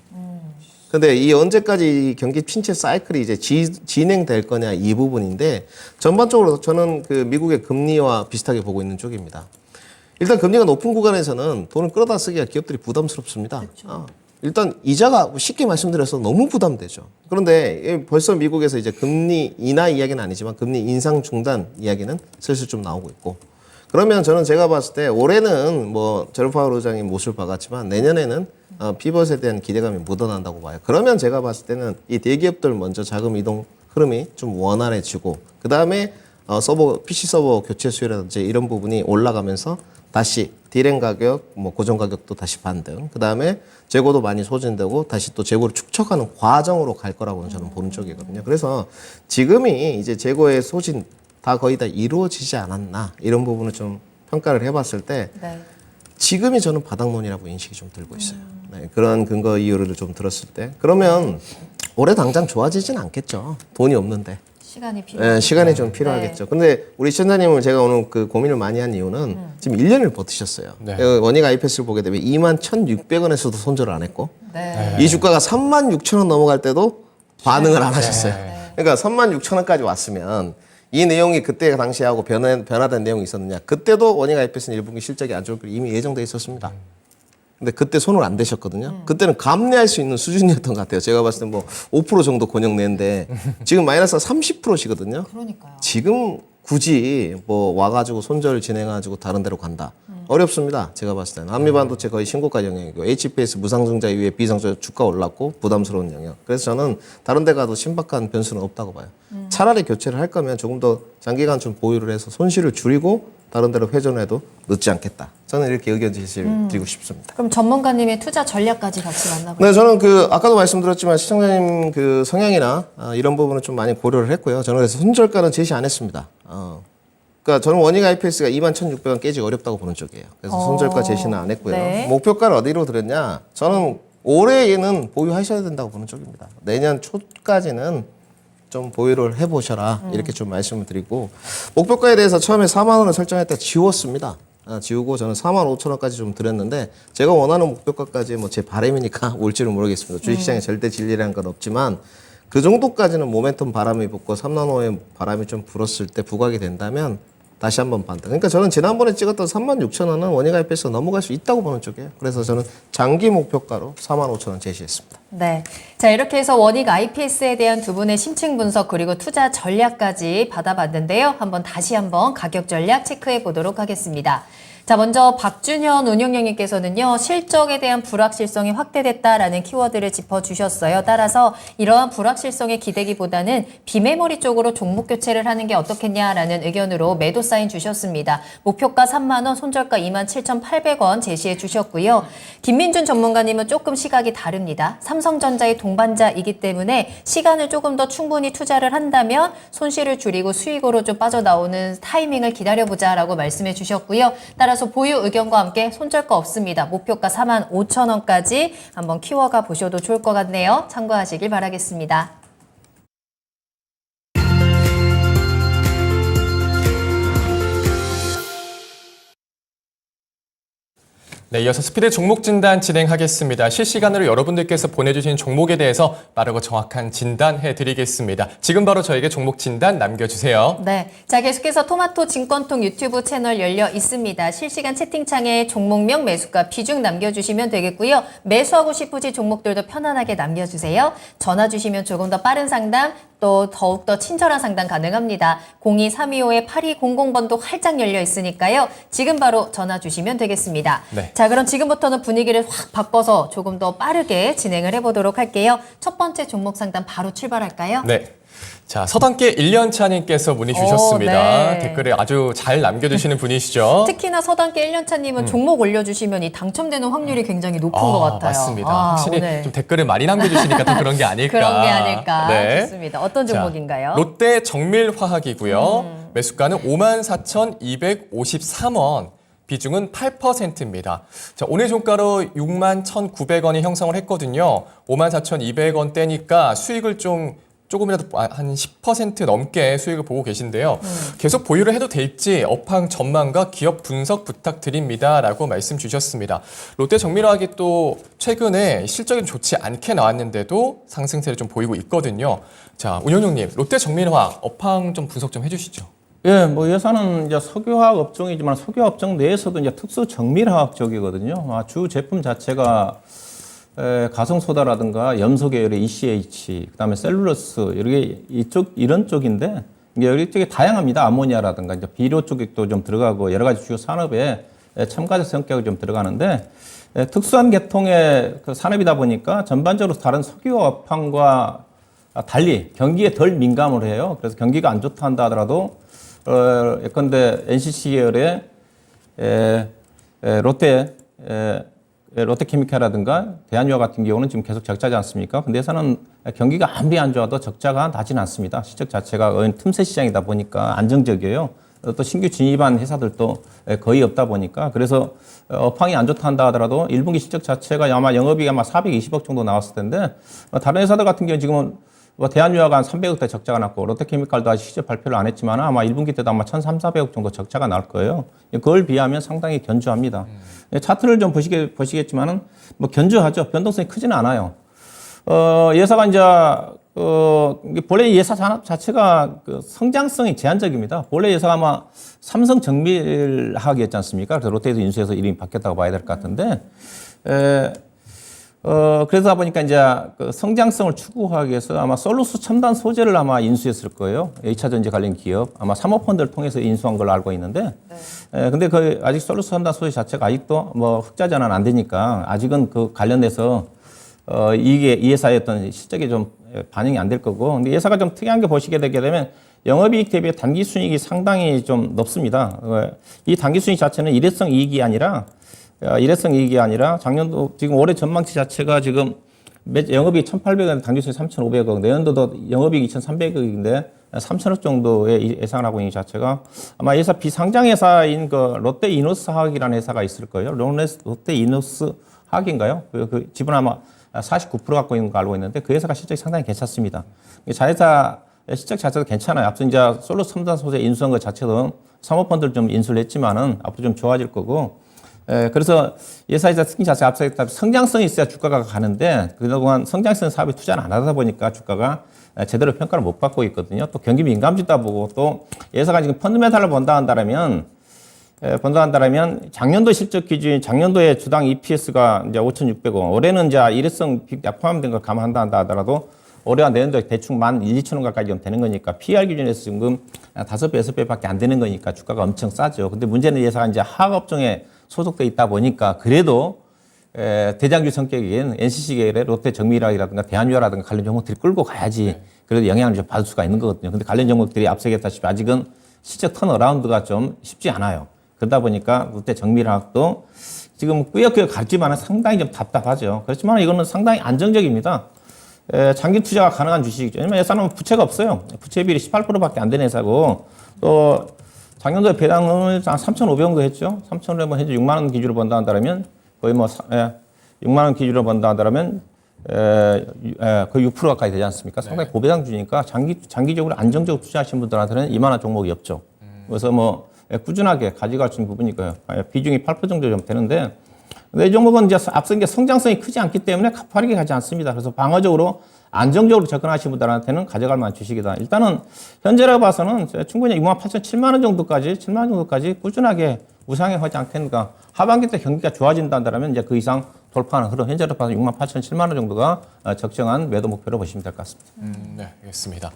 근데 이 언제까지 이 경기 침체 사이클이 이제 진행될 거냐 이 부분인데 전반적으로 저는 그 미국의 금리와 비슷하게 보고 있는 쪽입니다. 일단 금리가 높은 구간에서는 돈을 끌어다 쓰기가 기업들이 부담스럽습니다. 일단 이자가 쉽게 말씀드려서 너무 부담되죠. 그런데 벌써 미국에서 이제 금리 인하 이야기는 아니지만 금리 인상 중단 이야기는 슬슬 좀 나오고 있고 그러면 저는 제가 봤을 때 올해는 뭐 제롬 파월 의장이 못을 박았지만 내년에는 피벗에 대한 기대감이 묻어난다고 봐요. 그러면 제가 봤을 때는 이 대기업들 먼저 자금 이동 흐름이 좀 원활해지고 그 다음에 PC 서버 교체 수요라든지 이런 부분이 올라가면서 다시 디램 가격, 뭐 고정 가격도 다시 반등. 그 다음에 재고도 많이 소진되고 다시 또 재고를 축적하는 과정으로 갈 거라고는 저는 보는 쪽이거든요. 그래서 지금이 이제 재고의 소진 다 거의 다 이루어지지 않았나 이런 부분을 좀 평가를 해봤을 때 네. 지금이 저는 바닥론이라고 인식이 좀 들고 있어요. 네, 그런 근거 이유를 좀 들었을 때 그러면 올해 당장 좋아지진 않겠죠. 돈이 없는데. 시간이 필요해요. 네, 시간이 좀 필요하겠죠. 근데 우리 시청자님을 제가 오늘 그 고민을 많이 한 이유는 지금 1년을 버티셨어요. 네. 원익 IPS를 보게 되면 21,600원에서도 손절을 안 했고 네. 이 주가가 36,000원 넘어갈 때도 반응을 안 하셨어요. 그러니까 36,000원까지 왔으면 이 내용이 그때 당시하고 변화된 내용이 있었느냐. 그때도 원익 IPS는 1분기 실적이 안 좋을 거 이미 예정돼 있었습니다. 근데 그때 손을 안 대셨거든요. 그때는 감내할 수 있는 수준이었던 것 같아요. 제가 봤을 때 뭐 5% 정도 권역 내는데 지금 마이너스 30%시거든요. 그러니까요. 지금 굳이 뭐 와가지고 손절을 진행해가지고 다른 데로 간다. 어렵습니다. 제가 봤을 때는. 한미반도체 거의 신고가 영역이고 HPS 무상증자 이후에 비상증자 주가 올랐고 부담스러운 영역. 그래서 저는 다른 데 가도 신박한 변수는 없다고 봐요. 차라리 교체를 할 거면 조금 더 장기간 좀 보유를 해서 손실을 줄이고 다른 데로 회전해도 늦지 않겠다. 저는 이렇게 의견 제시를 드리고 싶습니다. 그럼 전문가님의 투자 전략까지 같이 만나볼까요? 네, 저는 그 아까도 말씀드렸지만 시청자님 그 성향이나 이런 부분을 좀 많이 고려를 했고요. 저는 그래서 손절가는 제시 안 했습니다. 그러니까 저는 원익 IPS가 21,600원 깨지기 어렵다고 보는 쪽이에요. 그래서 손절가 제시는 안 했고요. 네. 목표가를 어디로 들였냐? 저는 올해에는 보유하셔야 된다고 보는 쪽입니다. 내년 초까지는 좀 보유를 해보셔라 이렇게 좀 말씀을 드리고 목표가에 대해서 처음에 4만 원을 설정했다 지웠습니다. 지우고 저는 4만 5천 원까지 좀 드렸는데 제가 원하는 목표가까지 뭐 제 바람이니까 올지는 모르겠습니다. 주식시장에 절대 진리라는 건 없지만 그 정도까지는 모멘텀 바람이 붙고 3나노의 바람이 좀 불었을 때 부각이 된다면 다시 한번 반등. 그러니까 저는 지난번에 찍었던 36,000원은 원익 IPS가 넘어갈 수 있다고 보는 쪽이에요. 그래서 저는 장기 목표가로 45,000원 제시했습니다. 네. 자, 이렇게 해서 원익 IPS에 대한 두 분의 심층 분석 그리고 투자 전략까지 받아봤는데요. 다시 한번 가격 전략 체크해 보도록 하겠습니다. 자, 먼저 박준현 운영령님께서는요, 실적에 대한 불확실성이 확대됐다라는 키워드를 짚어주셨어요. 따라서 이러한 불확실성에 기대기보다는 비메모리 쪽으로 종목 교체를 하는 게 어떻겠냐라는 의견으로 매도 사인 주셨습니다. 목표가 3만 원, 손절가 27,800원 제시해 주셨고요. 김민준 전문가님은 조금 시각이 다릅니다. 삼성전자의 동반자이기 때문에 시간을 조금 더 충분히 투자를 한다면 손실을 줄이고 수익으로 좀 빠져나오는 타이밍을 기다려보자라고 말씀해 주셨고요. 따라서 보유 의견과 함께 손절가 없습니다. 목표가 45,000원까지 한번 키워가 보셔도 좋을 것 같네요. 참고하시길 바라겠습니다. 네, 이어서 스피드 종목 진단 진행하겠습니다. 실시간으로 여러분들께서 보내주신 종목에 대해서 빠르고 정확한 진단해 드리겠습니다. 지금 바로 저에게 종목 진단 남겨주세요. 네. 자, 계속해서 토마토 진권통 유튜브 채널 열려 있습니다. 실시간 채팅창에 종목명, 매수가, 비중 남겨주시면 되겠고요. 매수하고 싶으신 종목들도 편안하게 남겨주세요. 전화 주시면 조금 더 빠른 상담, 또 더욱더 친절한 상담 가능합니다. 02-325-8200번도 활짝 열려 있으니까요. 지금 바로 전화 주시면 되겠습니다. 네. 자, 그럼 지금부터는 분위기를 확 바꿔서 조금 더 빠르게 진행을 해보도록 할게요. 첫 번째 종목 상담 바로 출발할까요? 네. 자, 서당계 1년차님께서 문의 주셨습니다. 네. 댓글에 아주 잘 남겨주시는 분이시죠? 특히나 서당계 1년차님은 종목 올려주시면 이 당첨되는 확률이 굉장히 높은 것 같아요. 맞습니다. 아, 확실히 오늘 좀 댓글을 많이 남겨주시니까 또 그런 게 아닐까. 그런 게 아닐까 네. 좋습니다. 어떤 자, 종목인가요? 롯데 정밀화학이고요. 매수가는 54,253원. 비중은 8%입니다. 자, 오늘 종가로 61,900원이 형성을 했거든요. 54,200원대니까 수익을 조금이라도 한 10% 넘게 수익을 보고 계신데요. 계속 보유를 해도 될지 업황 전망과 기업 분석 부탁드립니다. 라고 말씀 주셨습니다. 롯데 정밀화학이 또 최근에 실적이 좋지 않게 나왔는데도 상승세를 좀 보이고 있거든요. 자, 운영용님, 롯데 정밀화학 업황 좀 분석 좀 해주시죠. 예, 뭐 회사는 이제 석유화학 업종이지만 석유화학 업종 내에서도 이제 특수 정밀화학 쪽이거든요. 주 제품 자체가 가성소다라든가 염소 계열의 ECH, 그다음에 셀룰로스 이런 쪽인데 이게 여기 쪽에 다양합니다. 아모니아라든가 이제 비료 쪽도 좀 들어가고 여러 가지 주요 산업에 첨가적 성격이 좀 들어가는데 특수한 계통의 그 산업이다 보니까 전반적으로 다른 석유화 업황과 달리 경기에 덜 민감을 해요. 그래서 경기가 안 좋다 한다 하더라도 예컨대 NCC 계열의 롯데케미칼이라든가 대한유화 같은 경우는 지금 계속 적자지 않습니까? 근데 회사는 경기가 아무리 안 좋아도 적자가 나지는 않습니다. 실적 자체가 틈새 시장이다 보니까 안정적이에요. 또 신규 진입한 회사들도 거의 없다 보니까 그래서 업황이 안 좋다 한다 하더라도 1분기 실적 자체가 아마 영업이익이 아마 420억 정도 나왔을 텐데 다른 회사들 같은 경우는 지금은 대한유화가 한 300억대 적자가 났고 롯데케미칼도 아직 실적 발표를 안 했지만 아마 1분기 때도 아마 1,300~1,400억 정도 적자가 날 거예요. 그걸 비하면 상당히 견조합니다. 차트를 좀 보시겠지만은 뭐 견조하죠. 변동성이 크지는 않아요. 예사가 이제 본래 예사 산업 자체가 그 성장성이 제한적입니다. 본래 예사가 아마 삼성 정밀화학이었지 않습니까? 그래서 롯데에서 인수해서 이름이 바뀌었다고 봐야 될 것 같은데. 그러다 보니까 이제 그 성장성을 추구하기 위해서 아마 솔루스 첨단 소재를 아마 인수했을 거예요. 2차 전지 관련 기업. 아마 사모펀드를 통해서 인수한 걸로 알고 있는데. 근데 그 아직 솔루스 첨단 소재 자체가 아직도 뭐 흑자 전환 안 되니까 아직은 그 관련돼서 이게 이 회사의 어떤 실적이 좀 반영이 안 될 거고. 근데 회사가 좀 특이한 게 보시게 되게 되면 영업이익 대비 단기 순이익이 상당히 좀 높습니다. 이 단기 순이익 자체는 일회성 이익이 아니라 작년도 지금 올해 전망치 자체가 지금 영업이익 1,800원, 당기순이 3,500억, 내년도도 영업이익 2,300억인데 3,000억 정도의 예상을 하고 있는 이 자체가 아마 회사 비상장 회사인 그 롯데이노스화학이라는 회사가 있을 거예요. 롯데이노스화학인가요? 그 지분 아마 49% 갖고 있는 거 알고 있는데 그 회사가 실적이 상당히 괜찮습니다. 자회사 실적 자체도 괜찮아요. 앞서 이제 솔루스 첨단 소재 인수한 것 자체도 사모펀드를 좀 인수를 했지만은 앞으로 좀 좋아질 거고. 그래서 예사이자 특히 자체 앞서 했다 성장성이 있어야 주가가 가는데 그동안 성장성 사업에 투자를 안 하다 보니까 주가가 제대로 평가를 못 받고 있거든요. 또 경기 민감주다 보고 또 예사가 지금 펀드메탈을 본다 한다면 작년도 실적 기준 작년도에 주당 EPS가 이제 5,600원 올해는 이제 일회성 빅약 포함된 걸 감안한다 하더라도 올해와 내년도에 대충 11,200원 가까이 좀 되는 거니까 PR 기준에서 지금 5배, 6배밖에 안 되는 거니까 주가가 엄청 싸죠. 근데 문제는 예사가 이제 화학업종에 소속돼 있다 보니까 그래도 대장주 성격인 NCC 계열의 롯데 정밀화학이라든가 대한유화라든가 관련 종목들이 끌고 가야지 그래도 영향을 좀 받을 수가 있는 거거든요. 근데 관련 종목들이 앞서 얘기했다시피 아직은 실적 턴어라운드가 좀 쉽지 않아요. 그러다 보니까 롯데 정밀화학도 지금 꾸역꾸역 갔지만 상당히 좀 답답하죠. 그렇지만 이거는 상당히 안정적입니다. 장기 투자가 가능한 주식이죠. 왜냐면 예산은 부채가 없어요. 부채 비율이 18%밖에 안 되는 회사고 또 작년도에 배당을 한 3,500원 정도 했죠. 3,500원 현재 6만 원 기준으로 본다 한다면 거의 뭐 6만 원 기준으로 본다 한다면 거의 6% 가까이 되지 않습니까? 상당히 고배당 주니까 장기적으로 안정적으로 투자하시는 분들한테는 이만한 종목이 없죠. 그래서 뭐 꾸준하게 가져갈 수 있는 부분이고요. 비중이 8% 정도 좀 되는데 근데 이 종목은 이제 앞서 이제 성장성이 크지 않기 때문에 가파르게 가지 않습니다. 그래서 방어적으로 안정적으로 접근하시는 분들한테는 가져갈 만한 주식이다. 일단은 현재라고 봐서는 충분히 68,000, 7만 원 정도까지, 7만 원 정도까지 꾸준하게 우상향 하지 않겠는가. 하반기 때 경기가 좋아진다면 이제 그 이상 돌파하는 흐름. 현재로 봐서 68,000, 7만 원 정도가 적정한 매도 목표로 보시면 될 것 같습니다. 네, 알겠습니다.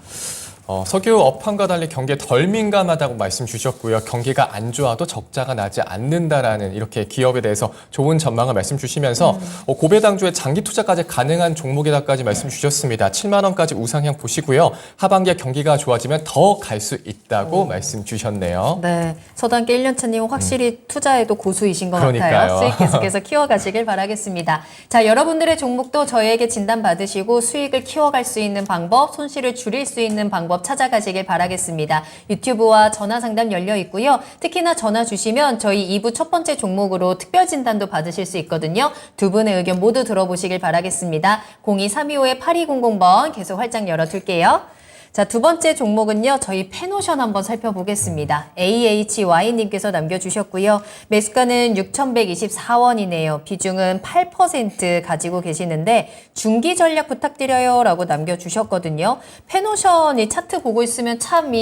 석유 업황과 달리 경기에 덜 민감하다고 말씀 주셨고요. 경기가 안 좋아도 적자가 나지 않는다라는 이렇게 기업에 대해서 좋은 전망을 말씀 주시면서 고배당주의 장기 투자까지 가능한 종목이다까지 말씀 주셨습니다. 7만 원까지 우상향 보시고요. 하반기에 경기가 좋아지면 더 갈 수 있다고 말씀 주셨네요. 네, 서당계 1년차님 확실히 투자에도 고수이신 것 그러니까요. 같아요. 수익 계속해서 키워가시길 바라겠습니다. 자, 여러분들의 종목도 저희에게 진단받으시고 수익을 키워갈 수 있는 방법, 손실을 줄일 수 있는 방법 찾아가시길 바라겠습니다. 유튜브와 전화 상담 열려 있고요. 특히나 전화 주시면 저희 2부 첫 번째 종목으로 특별 진단도 받으실 수 있거든요. 두 분의 의견 모두 들어보시길 바라겠습니다. 02-325-8200번 계속 활짝 열어둘게요. 자, 두 번째 종목은요, 저희 페노션 한번 살펴보겠습니다. AHY님께서 남겨주셨고요. 매수가는 6,124원이네요. 비중은 8% 가지고 계시는데, 중기 전략 부탁드려요. 라고 남겨주셨거든요. 페노션이 차트 보고 있으면 참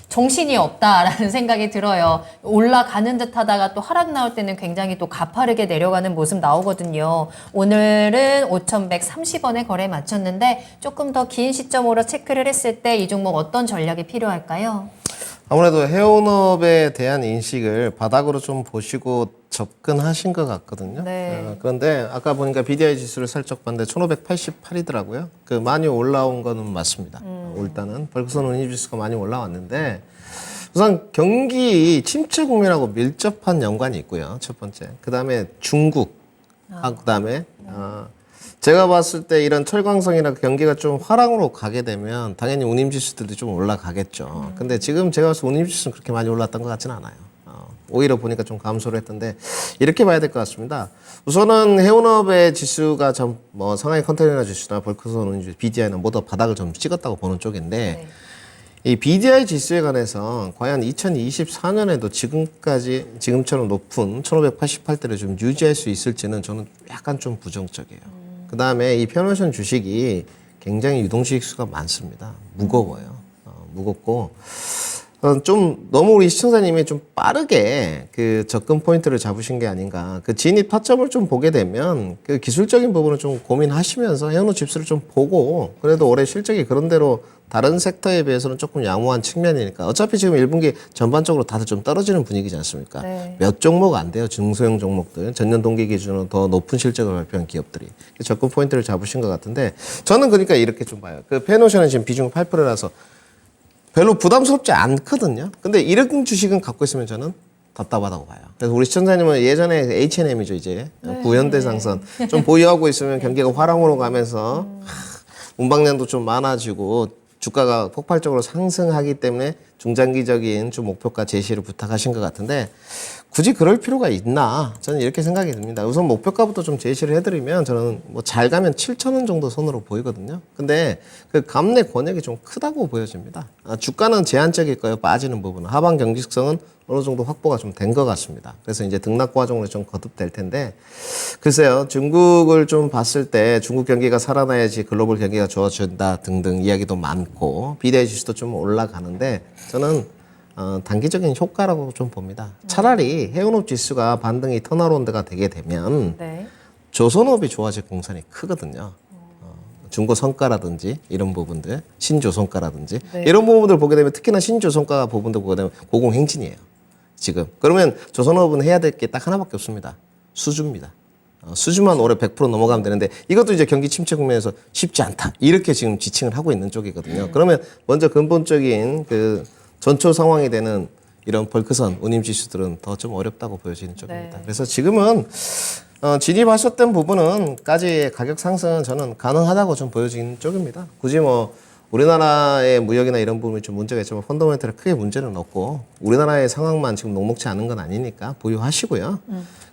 정신이 없다라는 생각이 들어요. 올라가는 듯 하다가 또 하락 나올 때는 굉장히 또 가파르게 내려가는 모습 나오거든요. 오늘은 5,130원에 거래 마쳤는데, 조금 더 긴 시점으로 체크를 했을 때 이 종목 어떤 전략이 필요할까요? 아무래도 해운업에 대한 인식을 바닥으로 좀 보시고 접근하신 것 같거든요. 네. 그런데 아까 보니까 BDI 지수를 살짝 봤는데 1588이더라고요. 그 많이 올라온 거는 맞습니다. 일단은 벌크선 운임 지수가 많이 올라왔는데 우선 경기 침체 국면하고 밀접한 연관이 있고요. 첫 번째. 그다음에 중국. 그다음에 제가 봤을 때 이런 철광성이나 경기가 좀 화랑으로 가게 되면 당연히 운임지수들도 좀 올라가겠죠. 근데 지금 제가 봤을 때 운임지수는 그렇게 많이 올랐던 것 같지는 않아요. 오히려 보니까 좀 감소를 했던데 이렇게 봐야 될 것 같습니다. 우선은 해운업의 지수가 좀 뭐 상하이 컨테이너 지수나 벌크선 운임지수, BDI는 모두 바닥을 좀 찍었다고 보는 쪽인데 네. 이 BDI 지수에 관해서 과연 2024년에도 지금처럼 높은 1588대를 좀 유지할 수 있을지는 저는 약간 좀 부정적이에요. 그 다음에 이 페노션 주식이 굉장히 유동주식 수가 많습니다. 무거워요. 무겁고, 좀 너무 우리 시청자님이 좀 빠르게 그 접근 포인트를 잡으신 게 아닌가. 그 진입 타점을 좀 보게 되면 그 기술적인 부분을 좀 고민하시면서 해운업 지수를 좀 보고 그래도 올해 실적이 그런 대로 다른 섹터에 비해서는 조금 양호한 측면이니까 어차피 지금 1분기 전반적으로 다들 좀 떨어지는 분위기지 않습니까? 네. 몇 종목 안 돼요. 중소형 종목들. 전년 동기 기준으로 더 높은 실적을 발표한 기업들이. 접근 포인트를 잡으신 것 같은데 저는 그러니까 이렇게 좀 봐요. 그 페노션은 지금 비중 8%라서 별로 부담스럽지 않거든요. 근데 이런 주식은 갖고 있으면 저는 답답하다고 봐요. 그래서 우리 시청자님은 예전에 H&M이죠, 이제. 구현대상선. 좀 보유하고 있으면 경기가 화랑으로 가면서 운방량도 좀 많아지고 주가가 폭발적으로 상승하기 때문에 중장기적인 좀 목표가 제시를 부탁하신 것 같은데 굳이 그럴 필요가 있나 저는 이렇게 생각이 듭니다. 우선 목표가부터 좀 제시를 해드리면 저는 뭐 잘 가면 7,000원 정도 선으로 보이거든요. 근데 그 감내 권역이 좀 크다고 보여집니다. 주가는 제한적일 거예요. 빠지는 부분은. 하방 경직성은 어느 정도 확보가 좀 된 것 같습니다. 그래서 이제 등락 과정으로 좀 거듭될 텐데 글쎄요. 중국을 좀 봤을 때 중국 경기가 살아나야지 글로벌 경기가 좋아진다 등등 이야기도 많고 BDI 지수도 좀 올라가는데 저는 단기적인 효과라고 좀 봅니다. 차라리 해운업 지수가 반등이 턴어라운드가 되게 되면 네. 조선업이 좋아질 공산이 크거든요. 중고성가라든지 이런 부분들, 신조성가라든지 네. 이런 부분들 보게 되면 특히나 신조성가 부분들 보게 되면 고공행진이에요. 지금. 그러면 조선업은 해야 될 게 딱 하나밖에 없습니다. 수주입니다. 수주만 올해 100% 넘어가면 되는데 이것도 이제 경기 침체 국면에서 쉽지 않다. 이렇게 지금 지칭을 하고 있는 쪽이거든요. 그러면 먼저 근본적인 그 전초 상황이 되는 이런 벌크선 운임 지수들은 더 좀 어렵다고 보여지는 쪽입니다. 네. 그래서 지금은 진입하셨던 부분은까지 가격 상승은 저는 가능하다고 좀 보여지는 쪽입니다. 굳이 뭐 우리나라의 무역이나 이런 부분이 좀 문제가 있지만 펀더멘털에 크게 문제는 없고 우리나라의 상황만 지금 녹록치 않은 건 아니니까 보유하시고요.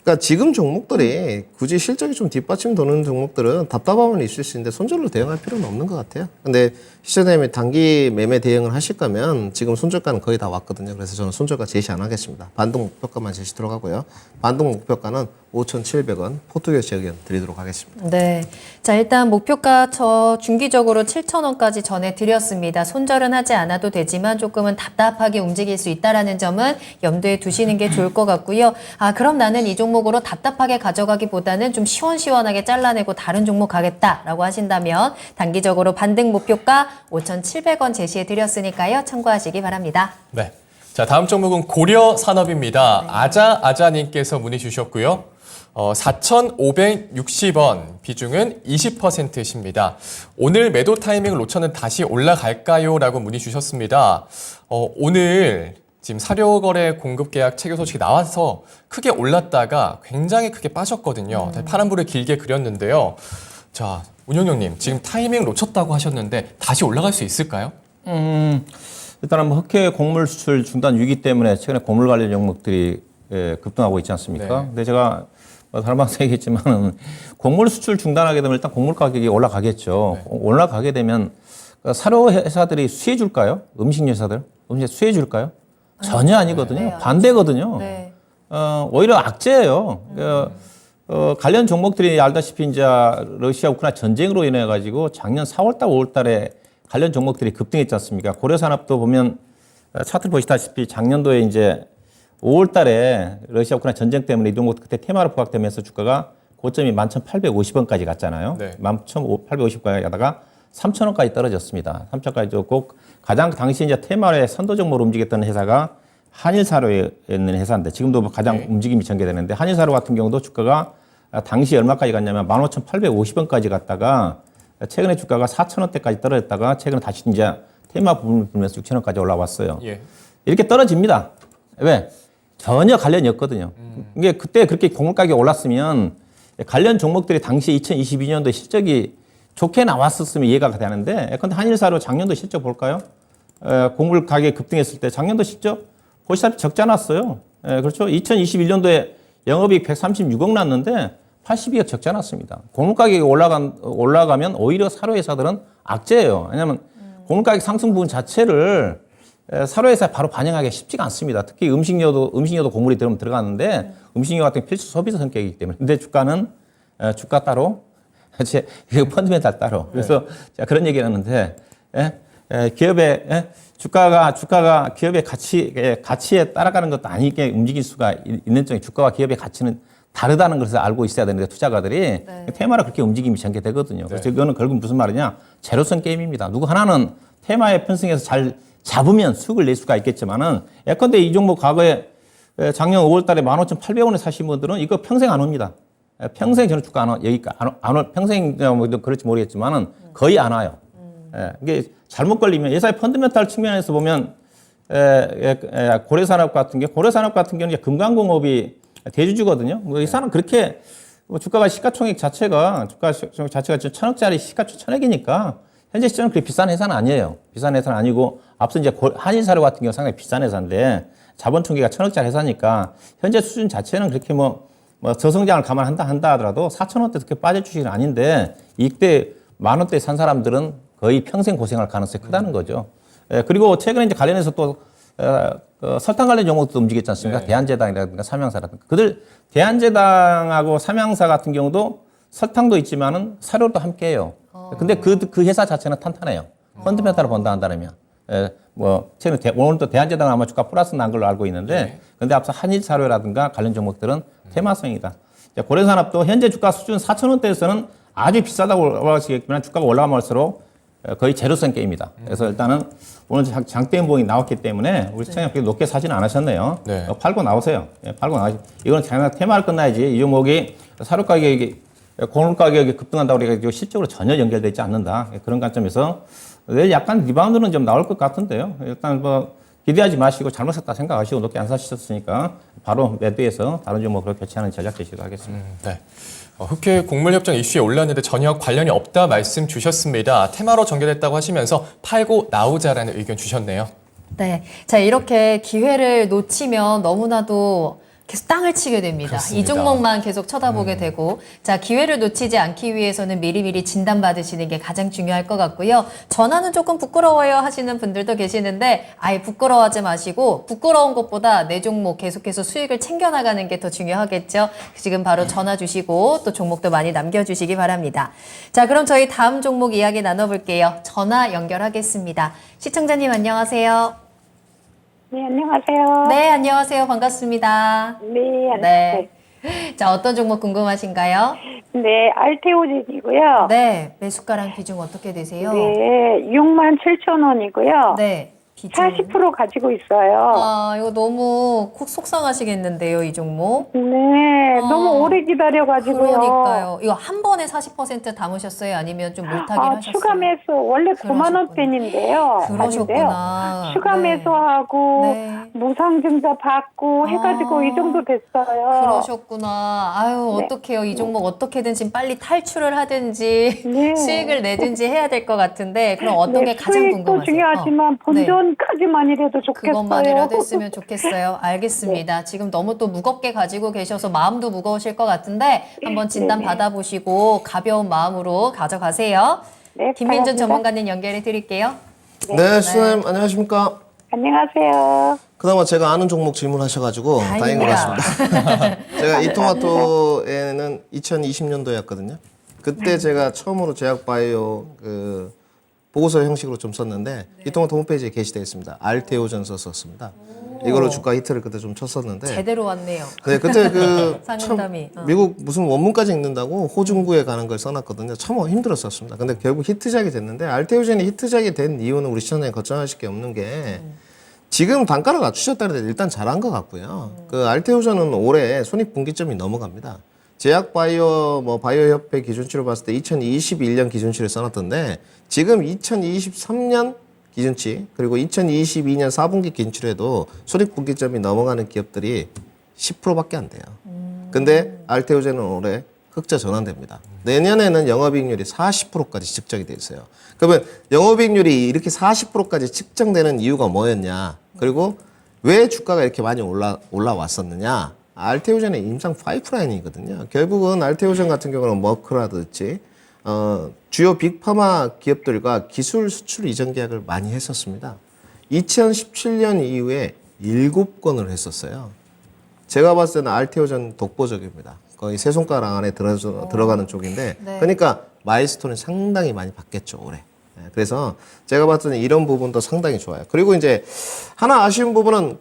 그러니까 지금 종목들이 굳이 실적이 좀 뒷받침 도는 종목들은 답답함은 있을 수 있는데 손절로 대응할 필요는 없는 것 같아요. 근데 시장님이 단기 매매 대응을 하실 거면 지금 손절가는 거의 다 왔거든요. 그래서 저는 손절가 제시 안 하겠습니다. 반등 목표가만 제시 들어가고요. 반등 목표가는 5,700원 포트교체 의견 드리도록 하겠습니다. 네. 자, 일단 목표가 저 중기적으로 7,000원까지 전해드렸습니다. 손절은 하지 않아도 되지만 조금은 답답하게 움직일 수 있다는 점은 염두에 두시는 게 좋을 것 같고요. 아, 그럼 나는 이 종목으로 답답하게 가져가기보다는 좀 시원시원하게 잘라내고 다른 종목 가겠다라고 하신다면 단기적으로 반등 목표가 5,700원 제시해드렸으니까요. 참고하시기 바랍니다. 네. 자, 다음 종목은 고려산업입니다. 아자님께서 문의 주셨고요. 4,560원, 비중은 20%십니다. 오늘 매도 타이밍을 놓쳐는 다시 올라갈까요? 라고 문의 주셨습니다. 오늘 지금 사료거래 공급계약 체결 소식이 나와서 크게 올랐다가 굉장히 크게 빠졌거든요. 파란불을 길게 그렸는데요. 자, 운영형님, 지금 타이밍을 놓쳤다고 하셨는데 다시 올라갈 수 있을까요? 일단은 뭐 흑해 곡물 수출 중단 위기 때문에 최근에 곡물 관련 종목들이 급등하고 있지 않습니까? 네. 근데 제가 다른 방송에 얘기했지만 곡물 수출 중단하게 되면 일단 곡물 가격이 올라가겠죠. 네. 올라가게 되면 사료 회사들이 수혜 줄까요? 음식 회사들? 음식 수혜 줄까요? 전혀 아니거든요. 네, 반대거든요. 네. 오히려 악재예요. 관련 종목들이 알다시피 이제 러시아 우크라이나 전쟁으로 인해 가지고 작년 4월달, 5월달에 관련 종목들이 급등했지 않습니까? 고려산업도 보면 차트 보시다시피 작년도에 이제 5월달에 러시아 우크라이나 전쟁 때문에 이 종목 그때 테마로 부각되면서 주가가 고점이 11,850원까지 갔잖아요. 네. 11,850원까지 가다가 3,000원까지 떨어졌습니다. 3,000원까지 줬고 가장 당시 이제 테마의 선도 종목으로 움직였던 회사가 한일사료에 있는 회사인데 지금도 가장 네. 움직임이 전개되는데 한일사료 같은 경우도 주가가 당시 얼마까지 갔냐면 15,850원까지 갔다가 최근에 주가가 4,000원대까지 떨어졌다가 최근에 다시 이제 테마 부분을 불면서 6,000원까지 올라왔어요. 예. 이렇게 떨어집니다. 왜? 전혀 관련이 없거든요. 이게 그때 그렇게 곡물 가격이 올랐으면 관련 종목들이 당시 2022년도 실적이 좋게 나왔었으면 이해가 되는데 근데 한일사료 작년도 실적 볼까요? 곡물 가격이 급등했을 때 작년도 실적 보시다시피 적자 났어요. 그렇죠? 2021년도에 영업이익 136억 났는데 82억 적자 났습니다. 곡물 가격이 올라가면 오히려 사료회사들은 악재예요. 왜냐하면 곡물 가격 상승 부분 자체를 사료회사에 바로 반영하기가 쉽지가 않습니다. 특히 음식료도 곡물이 들어가는데 음식료 같은 필수 소비자 성격이기 때문에. 근데 주가는 주가 따로, 펀드멘탈 따로. 그래서 제가 그런 얘기를 하는데 기업의 주가가 기업의 가치에 따라가는 것도 아니게 움직일 수가 있는 점에 주가와 기업의 가치는 다르다는 것을 알고 있어야 되는데 투자가들이 테마로 그렇게 움직임이 전개되거든요. 그래서 이거는 결국 무슨 말이냐? 제로섬 게임입니다. 누구 하나는 테마에 편승해서 잘 잡으면 수익을 낼 수가 있겠지만은 예컨대 이 종목 과거에 작년 5월 달에 15,800원에 사신 분들은 이거 평생 안 옵니다. 평생 저는 주가 안 올, 평생 뭐 그럴지 모르겠지만은 거의 안 와요. 이게 잘못 걸리면 예사의 펀드멘탈 측면에서 보면 고려산업 같은 경우는 이제 금강공업이 대주주거든요. 뭐 이 사람 그렇게 주가가 시가총액 자체가 1,000억짜리 시가총 1,000억이니까 현재 시점은 그렇게 비싼 회사는 아니에요. 비싼 회사는 아니고 앞서 이제 한일사료 같은 경우 상당히 비싼 회사인데 자본 총계가 1,000억짜리 회사니까 현재 수준 자체는 그렇게 뭐 저성장을 감안한다 하더라도 4,000원대 그렇게 빠질 주식은 아닌데 이때 10,000원대 산 사람들은 거의 평생 고생할 가능성이 크다는 거죠. 그리고 최근에 이제 관련해서 또 설탕 관련 종목도 움직였지 않습니까? 네. 대한제당이라든가 삼양사라든가. 대한제당하고 삼양사 같은 경우도 설탕도 있지만은 사료도 함께 해요. 근데 그 회사 자체는 탄탄해요. 펀드멘탈을 본다 한다면. 최근에 오늘도 대한제당은 아마 주가 플러스 난 걸로 알고 있는데, 근데 앞서 한일사료라든가 관련 종목들은 테마성이다. 고려산업도 현재 주가 수준 4,000원대에서는 아주 비싸다고 올라가시겠지만 주가가 올라갈수록 거의 제로성 게임이다. 그래서 일단은 오늘 장대 연봉이 나왔기 때문에 우리 시청자분들이 높게 사지는 않으셨네요. 네. 팔고 나오세요. 팔고 나오세요. 이건 장난 테마를 끝나야지. 이 종목이 사료 가격이 곡물 가격이 급등한다고 그래가지고 실적으로 전혀 연결되어 있지 않는다. 그런 관점에서 내일 약간 리바운드는 좀 나올 것 같은데요. 일단 뭐 기대하지 마시고 잘못 샀다 생각하시고 높게 안 사셨으니까 바로 매도해서 다른 종목으로 교체하는 전략 제시도 하겠습니다. 네. 흑해 곡물협정 이슈에 올랐는데 전혀 관련이 없다 말씀 주셨습니다. 테마로 전개됐다고 하시면서 팔고 나오자라는 의견 주셨네요. 네. 자, 이렇게 기회를 놓치면 너무나도 계속 땅을 치게 됩니다. 그렇습니다. 이 종목만 계속 쳐다보게 되고 자 기회를 놓치지 않기 위해서는 미리미리 진단받으시는 게 가장 중요할 것 같고요. 전화는 조금 부끄러워요 하시는 분들도 계시는데 아예 부끄러워하지 마시고 부끄러운 것보다 내 종목 계속해서 수익을 챙겨나가는 게 더 중요하겠죠. 지금 바로 전화 주시고 또 종목도 많이 남겨주시기 바랍니다. 자 그럼 저희 다음 종목 이야기 나눠볼게요. 전화 연결하겠습니다. 시청자님 안녕하세요. 네, 안녕하세요. 네, 안녕하세요. 반갑습니다. 네, 네. 자, 어떤 종목 궁금하신가요? 네, 알테오젠이고요. 네. 매수가랑 비중 어떻게 되세요? 네, 67,000원이고요. 네. 비중. 40% 가지고 있어요. 아, 이거 너무 속상하시겠는데요, 이 종목? 네, 너무 오래 기다려가지고요. 그러니까요. 이거 한 번에 40% 담으셨어요? 아니면 좀 물타기를 하셨어요? 추가 매수, 원래 9만 원대인데요. 그러셨구나. 추가 네. 매수하고, 네. 무상증자 받고 해가지고 이 정도 됐어요. 그러셨구나. 아유, 네. 어떡해요. 이 종목 어떻게든 지금 빨리 탈출을 하든지 네. 수익을 내든지 해야 될 것 같은데 그럼 어떤 게 가장 수익도 궁금하세요? 중요하지만 네. 본전까지만이라도 좋겠어요. 그것만이라도 했으면 좋겠어요. 알겠습니다. 지금 너무 또 무겁게 가지고 계셔서 마음도 무거우실 것 같은데 한번 진단 네네. 받아보시고 가벼운 마음으로 가져가세요. 네, 김민준 바랍니다. 전문가님 연결해 드릴게요. 네, 수사님 안녕하십니까? 안녕하세요. 그나마 제가 아는 종목 질문하셔가지고 다행인 것 다행입니다. 같습니다. 제가 이토마토에는 2020년도였거든요. 그때 제가 처음으로 제약바이오 그 보고서 형식으로 좀 썼는데 이토마토 홈페이지에 게시되어 있습니다. 알테오전 썼습니다. 이걸로 주가 히트를 그때 좀 쳤었는데 제대로 왔네요. 네, 그때 그 상담이. 참 미국 무슨 원문까지 읽는다고 호중구에 가는 걸 써놨거든요. 참 힘들었었습니다. 근데 결국 히트작이 됐는데 알테오젠이 히트작이 된 이유는 우리 시청자님 걱정하실 게 없는 게 지금 단가를 낮추셨다는데 일단 잘한 것 같고요. 그 알테오전은 올해 손익분기점이 넘어갑니다. 제약바이오 뭐 바이오협회 기준치로 봤을 때 2021년 기준치를 써놨던데 지금 2023년 기준치 그리고 2022년 4분기 기준치에도 손익분기점이 넘어가는 기업들이 10%밖에 안 돼요. 근데 알테오젠은 올해 흑자 전환됩니다. 내년에는 영업이익률이 40%까지 측정이 돼 있어요. 그러면 영업이익률이 이렇게 40%까지 측정되는 이유가 뭐였냐? 그리고 왜 주가가 이렇게 많이 올라왔었느냐? 알테오젠의 임상 파이프라인이거든요. 결국은 알테오젠 같은 경우는 머크라든지 주요 빅파마 기업들과 기술 수출 이전 계약을 많이 했었습니다. 2017년 이후에 7건을 했었어요. 제가 봤을 때는 알테오전 독보적입니다. 거의 세 손가락 안에 들어가는 쪽인데 네. 그러니까 마일스톤을 상당히 많이 받겠죠 올해. 네, 그래서 제가 봤을 때 이런 부분도 상당히 좋아요. 그리고 이제 하나 아쉬운 부분은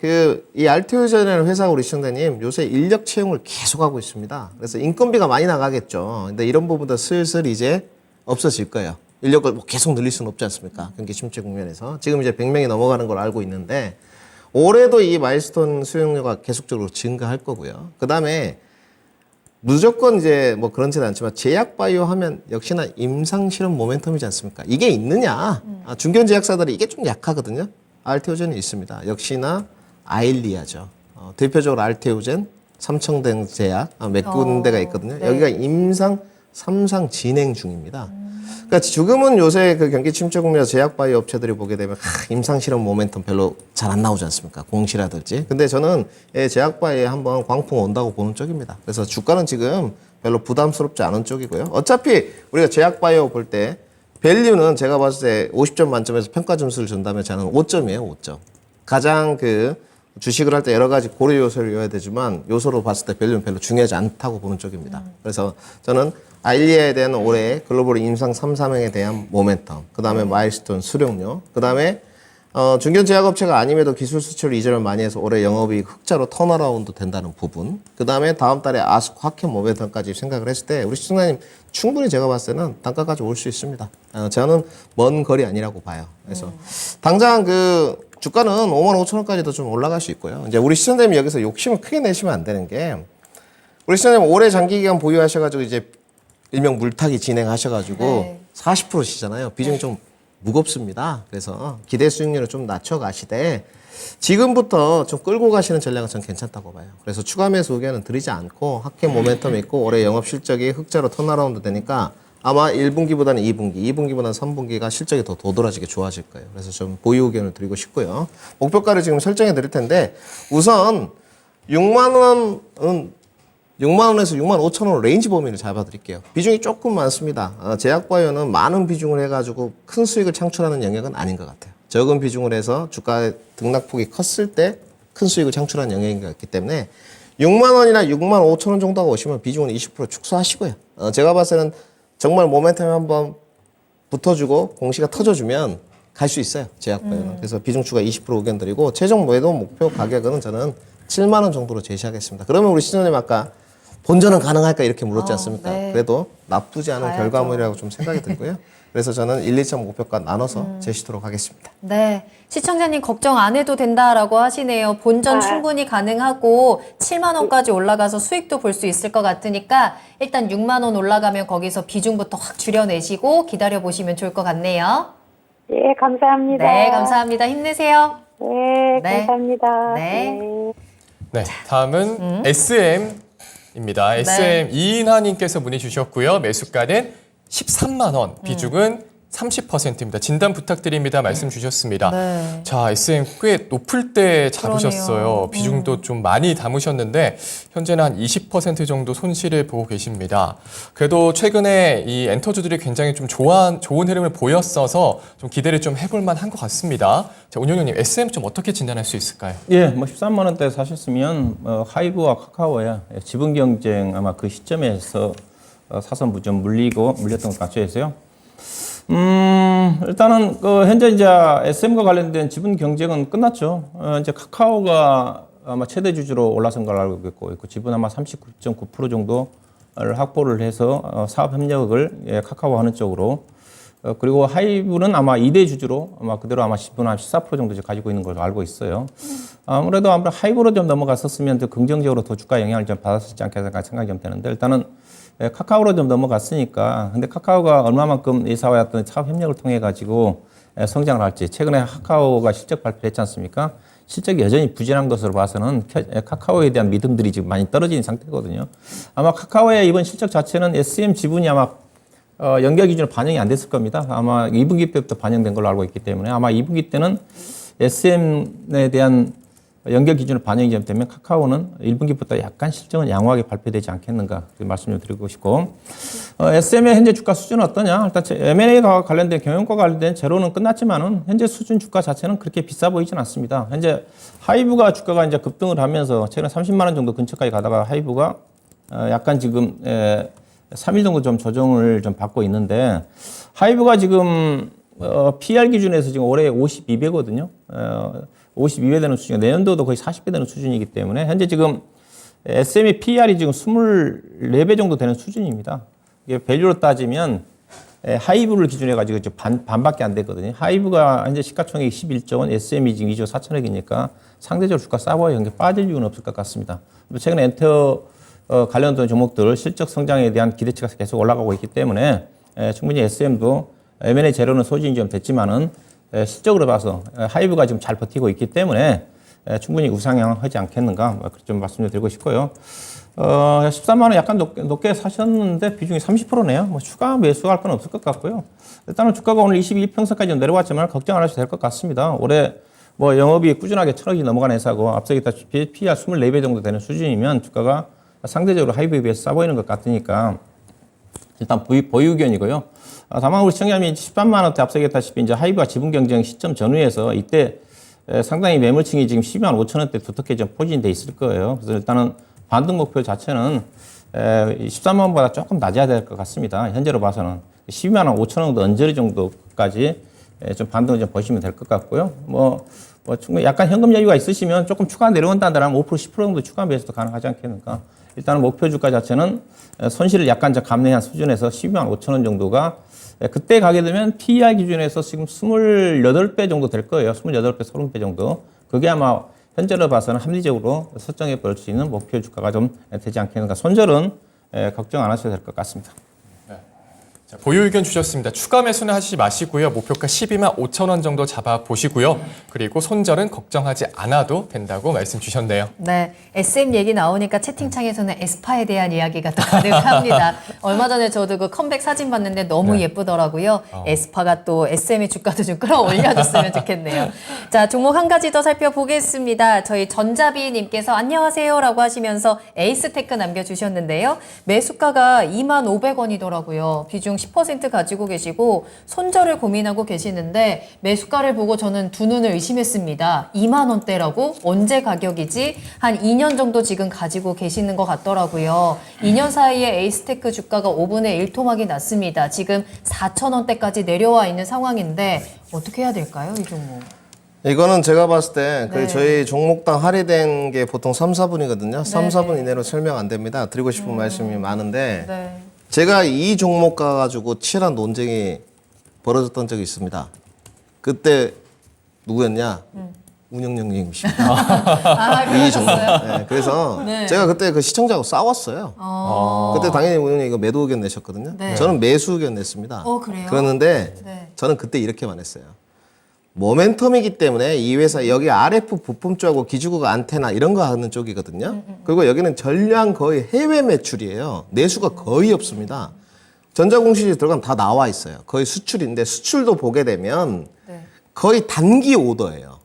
이 알테오전이라는 회사 우리 시청자님 요새 인력 채용을 계속하고 있습니다. 그래서 인건비가 많이 나가겠죠. 근데 이런 부분도 슬슬 이제 없어질 거예요. 인력을 뭐 계속 늘릴 수는 없지 않습니까? 경기 침체 국면에서 지금 이제 100명이 넘어가는 걸 알고 있는데 올해도 이 마일스톤 수용료가 계속적으로 증가할 거고요. 그 다음에 무조건 이제 뭐 그런지는 않지만 제약바이오 하면 역시나 임상실험 모멘텀이지 않습니까? 이게 있느냐? 중견 제약사들이 이게 좀 약하거든요. 알테오젠이 있습니다. 역시나 아일리아죠. 대표적으로 알테오젠, 삼청된 제약 몇 군데가 있거든요. 네. 여기가 임상 3상 진행 중입니다. 그러니까 지금은 요새 그 경기 침체 국면에서 제약바이오 업체들이 보게 되면 임상실험 모멘텀 별로 잘 안 나오지 않습니까? 공시라든지. 근데 저는 제약바이오에 한번 광풍 온다고 보는 쪽입니다. 그래서 주가는 지금 별로 부담스럽지 않은 쪽이고요. 어차피 우리가 제약바이오 볼 때 밸류는 제가 봤을 때 50점 만점에서 평가 점수를 준다면 저는 5점이에요, 5점. 가장 그 주식을 할 때 여러 가지 고려 요소를 이어야 되지만 요소로 봤을 때 밸류는 별로 중요하지 않다고 보는 쪽입니다. 그래서 저는 아일리아에 대한 올해 글로벌 임상 3, 4명에 대한 모멘텀, 그 다음에 마일스톤 수령료, 그 다음에 중견 제약업체가 아님에도 기술 수출 이전을 많이 해서 올해 영업이익 흑자로 턴어라운드 된다는 부분, 그 다음에 다음 달에 아스코 학회 모멘텀까지 생각을 했을 때 우리 시청자님 충분히 제가 봤을 때는 단가까지 올 수 있습니다. 저는 먼 거리 아니라고 봐요. 그래서 당장 그 주가는 5만 5천 원까지도 좀 올라갈 수 있고요. 이제 우리 시청자님이 여기서 욕심을 크게 내시면 안 되는 게 우리 시청자님 오래 장기 기간 보유하셔가지고 이제 일명 물타기 진행하셔가지고 네. 40%시잖아요. 비중이 좀 무겁습니다. 그래서 기대 수익률을 좀 낮춰가시되 지금부터 좀 끌고 가시는 전략은 전 괜찮다고 봐요. 그래서 추가 매수 의견은 드리지 않고 학회 모멘텀이 있고 올해 영업 실적이 흑자로 턴어라운드 되니까 아마 1분기보다는 2분기, 2분기보다는 3분기가 실적이 더 도드라지게 좋아질 거예요. 그래서 좀 보유 의견을 드리고 싶고요. 목표가를 지금 설정해 드릴 텐데 우선 6만 원은 6만 원에서 6만 5천 원 레인지 범위를 잡아드릴게요. 비중이 조금 많습니다. 제약바이오는 많은 비중을 해가지고 큰 수익을 창출하는 영역은 아닌 것 같아요. 적은 비중을 해서 주가의 등락폭이 컸을 때 큰 수익을 창출하는 영역인 것 같기 때문에 6만 원이나 6만 5천 원 정도가 오시면 비중은 20% 축소하시고요. 제가 봤을 때는 정말 모멘텀이 한번 붙어주고 공시가 터져주면 갈 수 있어요. 제약바이오는. 그래서 비중 추가 20% 의견 드리고 최종 매도 목표 가격은 저는 7만 원 정도로 제시하겠습니다. 그러면 우리 시장님 아까 본전은 가능할까 이렇게 물었지 않습니까? 네. 그래도 나쁘지 않은 가야죠. 결과물이라고 좀 생각이 들고요. 그래서 저는 1, 2차 목표가 나눠서 제시도록 하겠습니다. 네. 시청자님 걱정 안 해도 된다라고 하시네요. 본전 아. 충분히 가능하고 7만 원까지 올라가서 수익도 볼 수 있을 것 같으니까 일단 6만 원 올라가면 거기서 비중부터 확 줄여내시고 기다려 보시면 좋을 것 같네요. 예, 감사합니다. 네, 감사합니다. 힘내세요. 네, 네. 감사합니다. 네. 네, 다음은 SM입니다. SM 이인하님께서 문의 주셨고요. 매수가는 13만 원, 비중은 30%입니다. 진단 부탁드립니다. 말씀 주셨습니다. 네. 자, SM 꽤 높을 때 잡으셨어요. 그러네요. 비중도 좀 많이 담으셨는데 현재는 한 20% 정도 손실을 보고 계십니다. 그래도 최근에 이 엔터주들이 굉장히 좀 좋은 흐름을 보였어서 좀 기대를 좀 해볼 만한 것 같습니다. 자, 운영위원님, SM 좀 어떻게 진단할 수 있을까요? 예, 뭐 13만 원대 사셨으면 하이브와 카카오의 지분 경쟁 아마 그 시점에서 사선 좀 물렸던 것 같아서요. 일단은 현재 이제 SM과 관련된 지분 경쟁은 끝났죠. 이제 카카오가 아마 최대 주주로 올라선 걸 알고 있고 지분 아마 39.9% 정도를 확보를 해서 사업 협력을 카카오가 하는 쪽으로 그리고 하이브는 아마 2대 주주로 아마 그대로 아마 지분 한 14% 정도 가지고 있는 걸로 알고 있어요. 아무래도 하이브로 좀 넘어갔었으면 더 긍정적으로 더 주가 영향을 좀 받았을지 않겠나 생각이 좀 되는데 일단은 카카오로 좀 넘어갔으니까 근데 카카오가 얼마만큼 회사와의 어떤 사업 협력을 통해 가지고 성장을 할지 최근에 카카오가 실적 발표를 했지 않습니까? 실적이 여전히 부진한 것으로 봐서는 카카오에 대한 믿음들이 지금 많이 떨어진 상태거든요. 아마 카카오의 이번 실적 자체는 SM 지분이 아마 연결 기준으로 반영이 안 됐을 겁니다. 아마 2분기 때부터 반영된 걸로 알고 있기 때문에 아마 2분기 때는 SM에 대한 연결 기준으로 반영이 되면 카카오는 1분기부터 약간 실적은 양호하게 발표되지 않겠는가 말씀 좀 드리고 싶고 SM의 현재 주가 수준은 어떠냐? 일단 M&A가 관련된 경영과 관련된 제로는 끝났지만은 현재 수준 주가 자체는 그렇게 비싸 보이진 않습니다. 현재 하이브가 주가가 이제 급등을 하면서 최근 30만 원 정도 근처까지 가다가 하이브가 약간 지금 3일 정도 좀 조정을 좀 받고 있는데 하이브가 지금 PR 기준에서 지금 올해 52배거든요. 52배 되는 수준이 내년도도 거의 40배 되는 수준이기 때문에 현재 지금 SM의 PR이 지금 24배 정도 되는 수준입니다. 이게 밸류로 따지면 하이브를 기준해 가지고 반밖에 안 되거든요. 하이브가 현재 시가총액이 11조 원, SM이 지금 2조 4천억이니까 상대적으로 주가 싸 보여 이게 빠질 이유는 없을 것 같습니다. 최근에 엔터 관련된 종목들 실적 성장에 대한 기대치가 계속 올라가고 있기 때문에 충분히 SM도 M&A 재료는 소진이 좀 됐지만은 실적으로 봐서 하이브가 지금 잘 버티고 있기 때문에 충분히 우상향하지 않겠는가 그렇게 좀 말씀드리고 싶고요. 13만 원 약간 높게 사셨는데 비중이 30%네요. 뭐 추가 매수할 건 없을 것 같고요. 일단은 주가가 오늘 22평선까지 좀 내려왔지만 걱정 안 하셔도 될 것 같습니다. 올해 뭐 영업이 꾸준하게 1,000억이 넘어간 회사고 앞서 얘기했다시피 PR 24배 정도 되는 수준이면 주가가 상대적으로 하이브에 비해서 싸 보이는 것 같으니까 일단 보유 의견이고요. 다만 우리 시청자님이 13만 원대 앞서 얘기했다시피 이제 하이브가 지분 경쟁 시점 전후에서 이때 상당히 매물층이 지금 12만 5천 원대 두텁게 좀 포진돼 있을 거예요. 그래서 일단은 반등 목표 자체는 13만 원보다 조금 낮아야 될 것 같습니다. 현재로 봐서는 12만 5천 원 언저리 정도까지 좀 반등을 좀 보시면 될 것 같고요. 뭐 충분히 약간 현금 여유가 있으시면 조금 추가 내려온다면 5% 10% 정도 추가 매수도 가능하지 않겠는가. 일단은 목표 주가 자체는 손실을 약간 감내한 수준에서 12만 5천 원 정도가 그때 가게 되면 PER 기준에서 지금 28배 정도 될 거예요. 28배, 30배 정도. 그게 아마 현재로 봐서는 합리적으로 설정해 볼 수 있는 목표 주가가 좀 되지 않겠는가. 손절은 걱정 안 하셔도 될 것 같습니다. 자, 보유 의견 주셨습니다. 추가 매수는 하시지 마시고요. 목표가 12만 5천 원 정도 잡아보시고요. 그리고 손절은 걱정하지 않아도 된다고 말씀 주셨네요. 네, SM 얘기 나오니까 채팅창에서는 에스파에 대한 이야기가 또 가득합니다. 얼마 전에 저도 그 컴백 사진 봤는데 너무 네. 예쁘더라고요. 에스파가 또 SM의 주가도 좀 끌어올려줬으면 좋겠네요. 자, 종목 한 가지 더 살펴보겠습니다. 저희 전자비님께서 안녕하세요라고 하시면서 에이스테크 남겨주셨는데요. 매수가가 25,500원이더라고요. 비중 10% 가지고 계시고 손절을 고민하고 계시는데 매수가를 보고 저는 두 눈을 의심했습니다. 2만 원대라고? 언제 가격이지? 한 2년 정도 지금 가지고 계시는 것 같더라고요. 2년 사이에 에이스테크 주가가 5분의 1 토막이 났습니다. 지금 4,000원대까지 내려와 있는 상황인데 어떻게 해야 될까요, 이 종목? 이거는 제가 봤을 때 네. 저희 종목당 할애된 게 보통 3, 4분이거든요. 3, 4분 이내로 설명 안 됩니다. 드리고 싶은 말씀이 많은데 네. 제가 이 종목 가가지고 치열한 논쟁이 벌어졌던 적이 있습니다. 그때 누구였냐? 운영영님이십니다. 아, 이 종목. 그러셨어요? 네, 그래서 네. 제가 그때 그 시청자하고 싸웠어요. 그때 당연히 운영님 이거 매도 의견 내셨거든요. 네. 저는 매수 의견 냈습니다. 그래요? 그랬는데 네. 저는 그때 이렇게만 했어요. 모멘텀이기 때문에 이 회사 여기 RF 부품 쪽하고 기지국가 안테나 이런 거 하는 쪽이거든요. 그리고 여기는 전량 거의 해외 매출이에요. 내수가 거의 없습니다. 전자공시지 들어가면 다 나와 있어요. 거의 수출인데 수출도 보게 되면 네. 거의 단기 오더예요.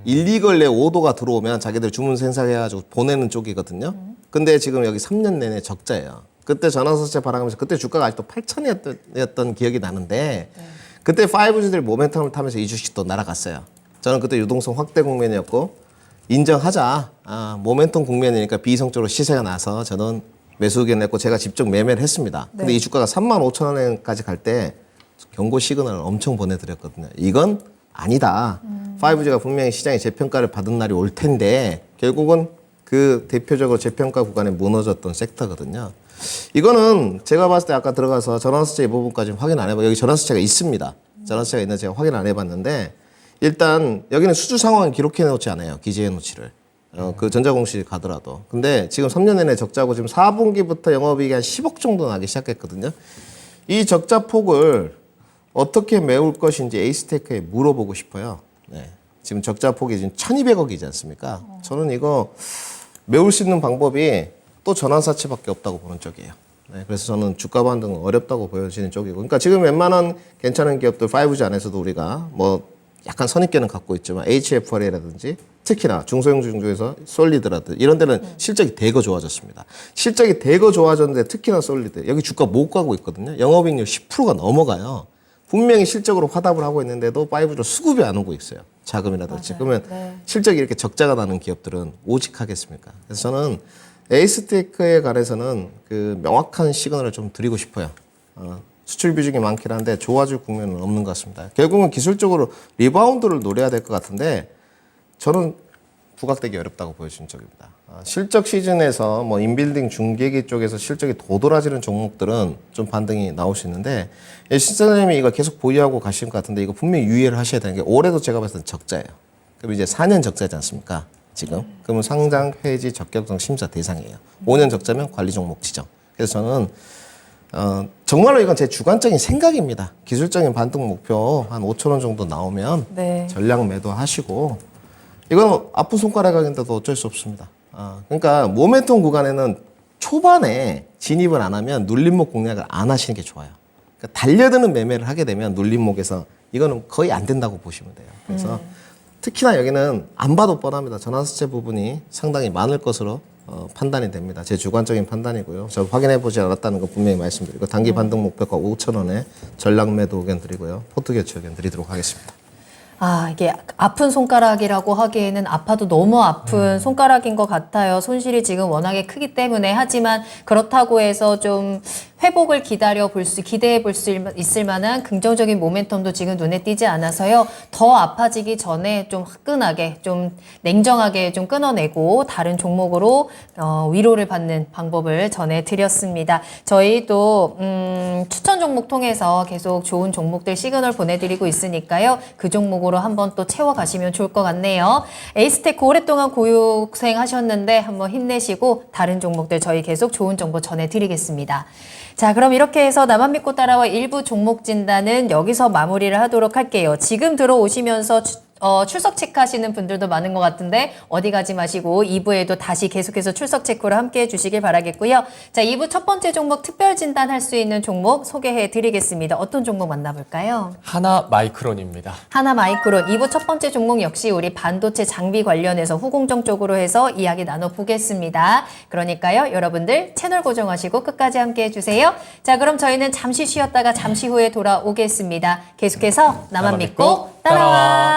1, 2개월 내 오더가 들어오면 자기들 주문 생산해가지고 보내는 쪽이거든요. 근데 지금 여기 3년 내내 적자예요. 그때 전화서체 발행하면서 그때 주가가 아직도 8,000이었던 기억이 나는데 그때 5G들이 모멘텀을 타면서 이 주식도 날아갔어요. 저는 그때 유동성 확대 국면이었고 인정하자. 모멘텀 국면이니까 비이성적으로 시세가 나서 저는 매수 의견 냈고 제가 직접 매매를 했습니다. 근데 이 주가가 35,000원까지 갈 때 경고 시그널을 엄청 보내드렸거든요. 이건 아니다. 5G가 분명히 시장의 재평가를 받은 날이 올 텐데 결국은 그 대표적으로 재평가 구간에 무너졌던 섹터거든요. 이거는 제가 봤을 때 아까 들어가서 전환수체 이 부분까지 확인 안 해봐. 여기 전환수체가 있습니다. 전환수체가 있는지 제가 확인 안 해봤는데 일단 여기는 수주 상황을 기록해 놓지 않아요. 기재해 놓지를. 그 전자공시 가더라도. 근데 지금 3년 내내 적자고 지금 4분기부터 영업이익이 한 10억 정도 나기 시작했거든요. 이 적자 폭을 어떻게 메울 것인지 에이스테크에 물어보고 싶어요. 네. 지금 적자 폭이 지금 1,200억이지 않습니까? 저는 이거 메울 수 있는 방법이 또 전환사채밖에 없다고 보는 쪽이에요. 네, 그래서 저는 주가 반등은 어렵다고 보여지는 쪽이고. 그러니까 지금 웬만한 괜찮은 기업들 5G 안에서도 우리가 뭐 약간 선입견은 갖고 있지만 HFRA라든지 특히나 중소형 중에서 솔리드라든지 이런 데는 실적이 대거 좋아졌습니다. 실적이 대거 좋아졌는데 특히나 솔리드. 여기 주가 못 가고 있거든요. 영업이익률 10%가 넘어가요. 분명히 실적으로 화답을 하고 있는데도 5G로 수급이 안 오고 있어요. 자금이라든지. 그러면 실적이 이렇게 적자가 나는 기업들은 오직 하겠습니까? 그래서 저는 에이스테크에 관해서는 그 명확한 시그널을 좀 드리고 싶어요. 수출 비중이 많긴 한데 좋아질 국면은 없는 것 같습니다. 결국은 기술적으로 리바운드를 노려야 될 것 같은데 저는 부각되기 어렵다고 보여지는 쪽입니다. 실적 시즌에서 뭐 인빌딩 중계기 쪽에서 실적이 도드라지는 종목들은 좀 반등이 나올 수 있는데 실장님이 이거 계속 보유하고 가실 것 같은데 이거 분명히 유의를 하셔야 되는 게 올해도 제가 봤을 때는 적자예요. 그럼 이제 4년 적자지 않습니까? 지금. 그러면 상장 폐지 적격성 심사 대상이에요. 5년 적자면 관리 종목 지정. 그래서 저는 정말로 이건 제 주관적인 생각입니다. 기술적인 반등 목표 한 5,000원 정도 나오면 네. 전량 매도하시고 이건 아픈 손가락인데도 어쩔 수 없습니다. 그러니까 모멘텀 구간에는 초반에 진입을 안 하면 눌림목 공략을 안 하시는 게 좋아요. 그러니까 달려드는 매매를 하게 되면 눌림목에서 이거는 거의 안 된다고 보시면 돼요. 그래서 특히나 여기는 안 봐도 뻔합니다. 전환수체 부분이 상당히 많을 것으로 판단이 됩니다. 제 주관적인 판단이고요. 저 확인해보지 않았다는 거 분명히 말씀드리고 단기 반등 목표가 5,000원에 전량 매도 의견 드리고요. 포트 교체 의견 드리도록 하겠습니다. 이게 아픈 손가락이라고 하기에는 아파도 너무 아픈 손가락인 것 같아요. 손실이 지금 워낙에 크기 때문에. 하지만 그렇다고 해서 좀 회복을 기대해 볼 수 있을 만한 긍정적인 모멘텀도 지금 눈에 띄지 않아서요. 더 아파지기 전에 좀 화끈하게, 좀 냉정하게 좀 끊어내고 다른 종목으로 위로를 받는 방법을 전해드렸습니다. 저희도 추천 종목 통해서 계속 좋은 종목들 시그널 보내드리고 있으니까요. 그 종목으로 한번 또 채워가시면 좋을 것 같네요. 에이스테크 오랫동안 고생 하셨는데 한번 힘내시고 다른 종목들 저희 계속 좋은 정보 전해드리겠습니다. 자, 그럼 이렇게 해서 나만 믿고 따라와 일부 종목 진단은 여기서 마무리를 하도록 할게요. 지금 들어오시면서 출석 체크하시는 분들도 많은 것 같은데 어디 가지 마시고 2부에도 다시 계속해서 출석 체크로 함께해 주시길 바라겠고요. 자, 2부 첫 번째 종목 특별 진단할 수 있는 종목 소개해 드리겠습니다. 어떤 종목 만나볼까요? 하나 마이크론입니다. 하나마이크론 2부 첫 번째 종목 역시 우리 반도체 장비 관련해서 후공정 쪽으로 해서 이야기 나눠보겠습니다. 그러니까요, 여러분들 채널 고정하시고 끝까지 함께해 주세요. 자, 그럼 저희는 잠시 쉬었다가 잠시 후에 돌아오겠습니다. 계속해서 나만 믿고 따라와.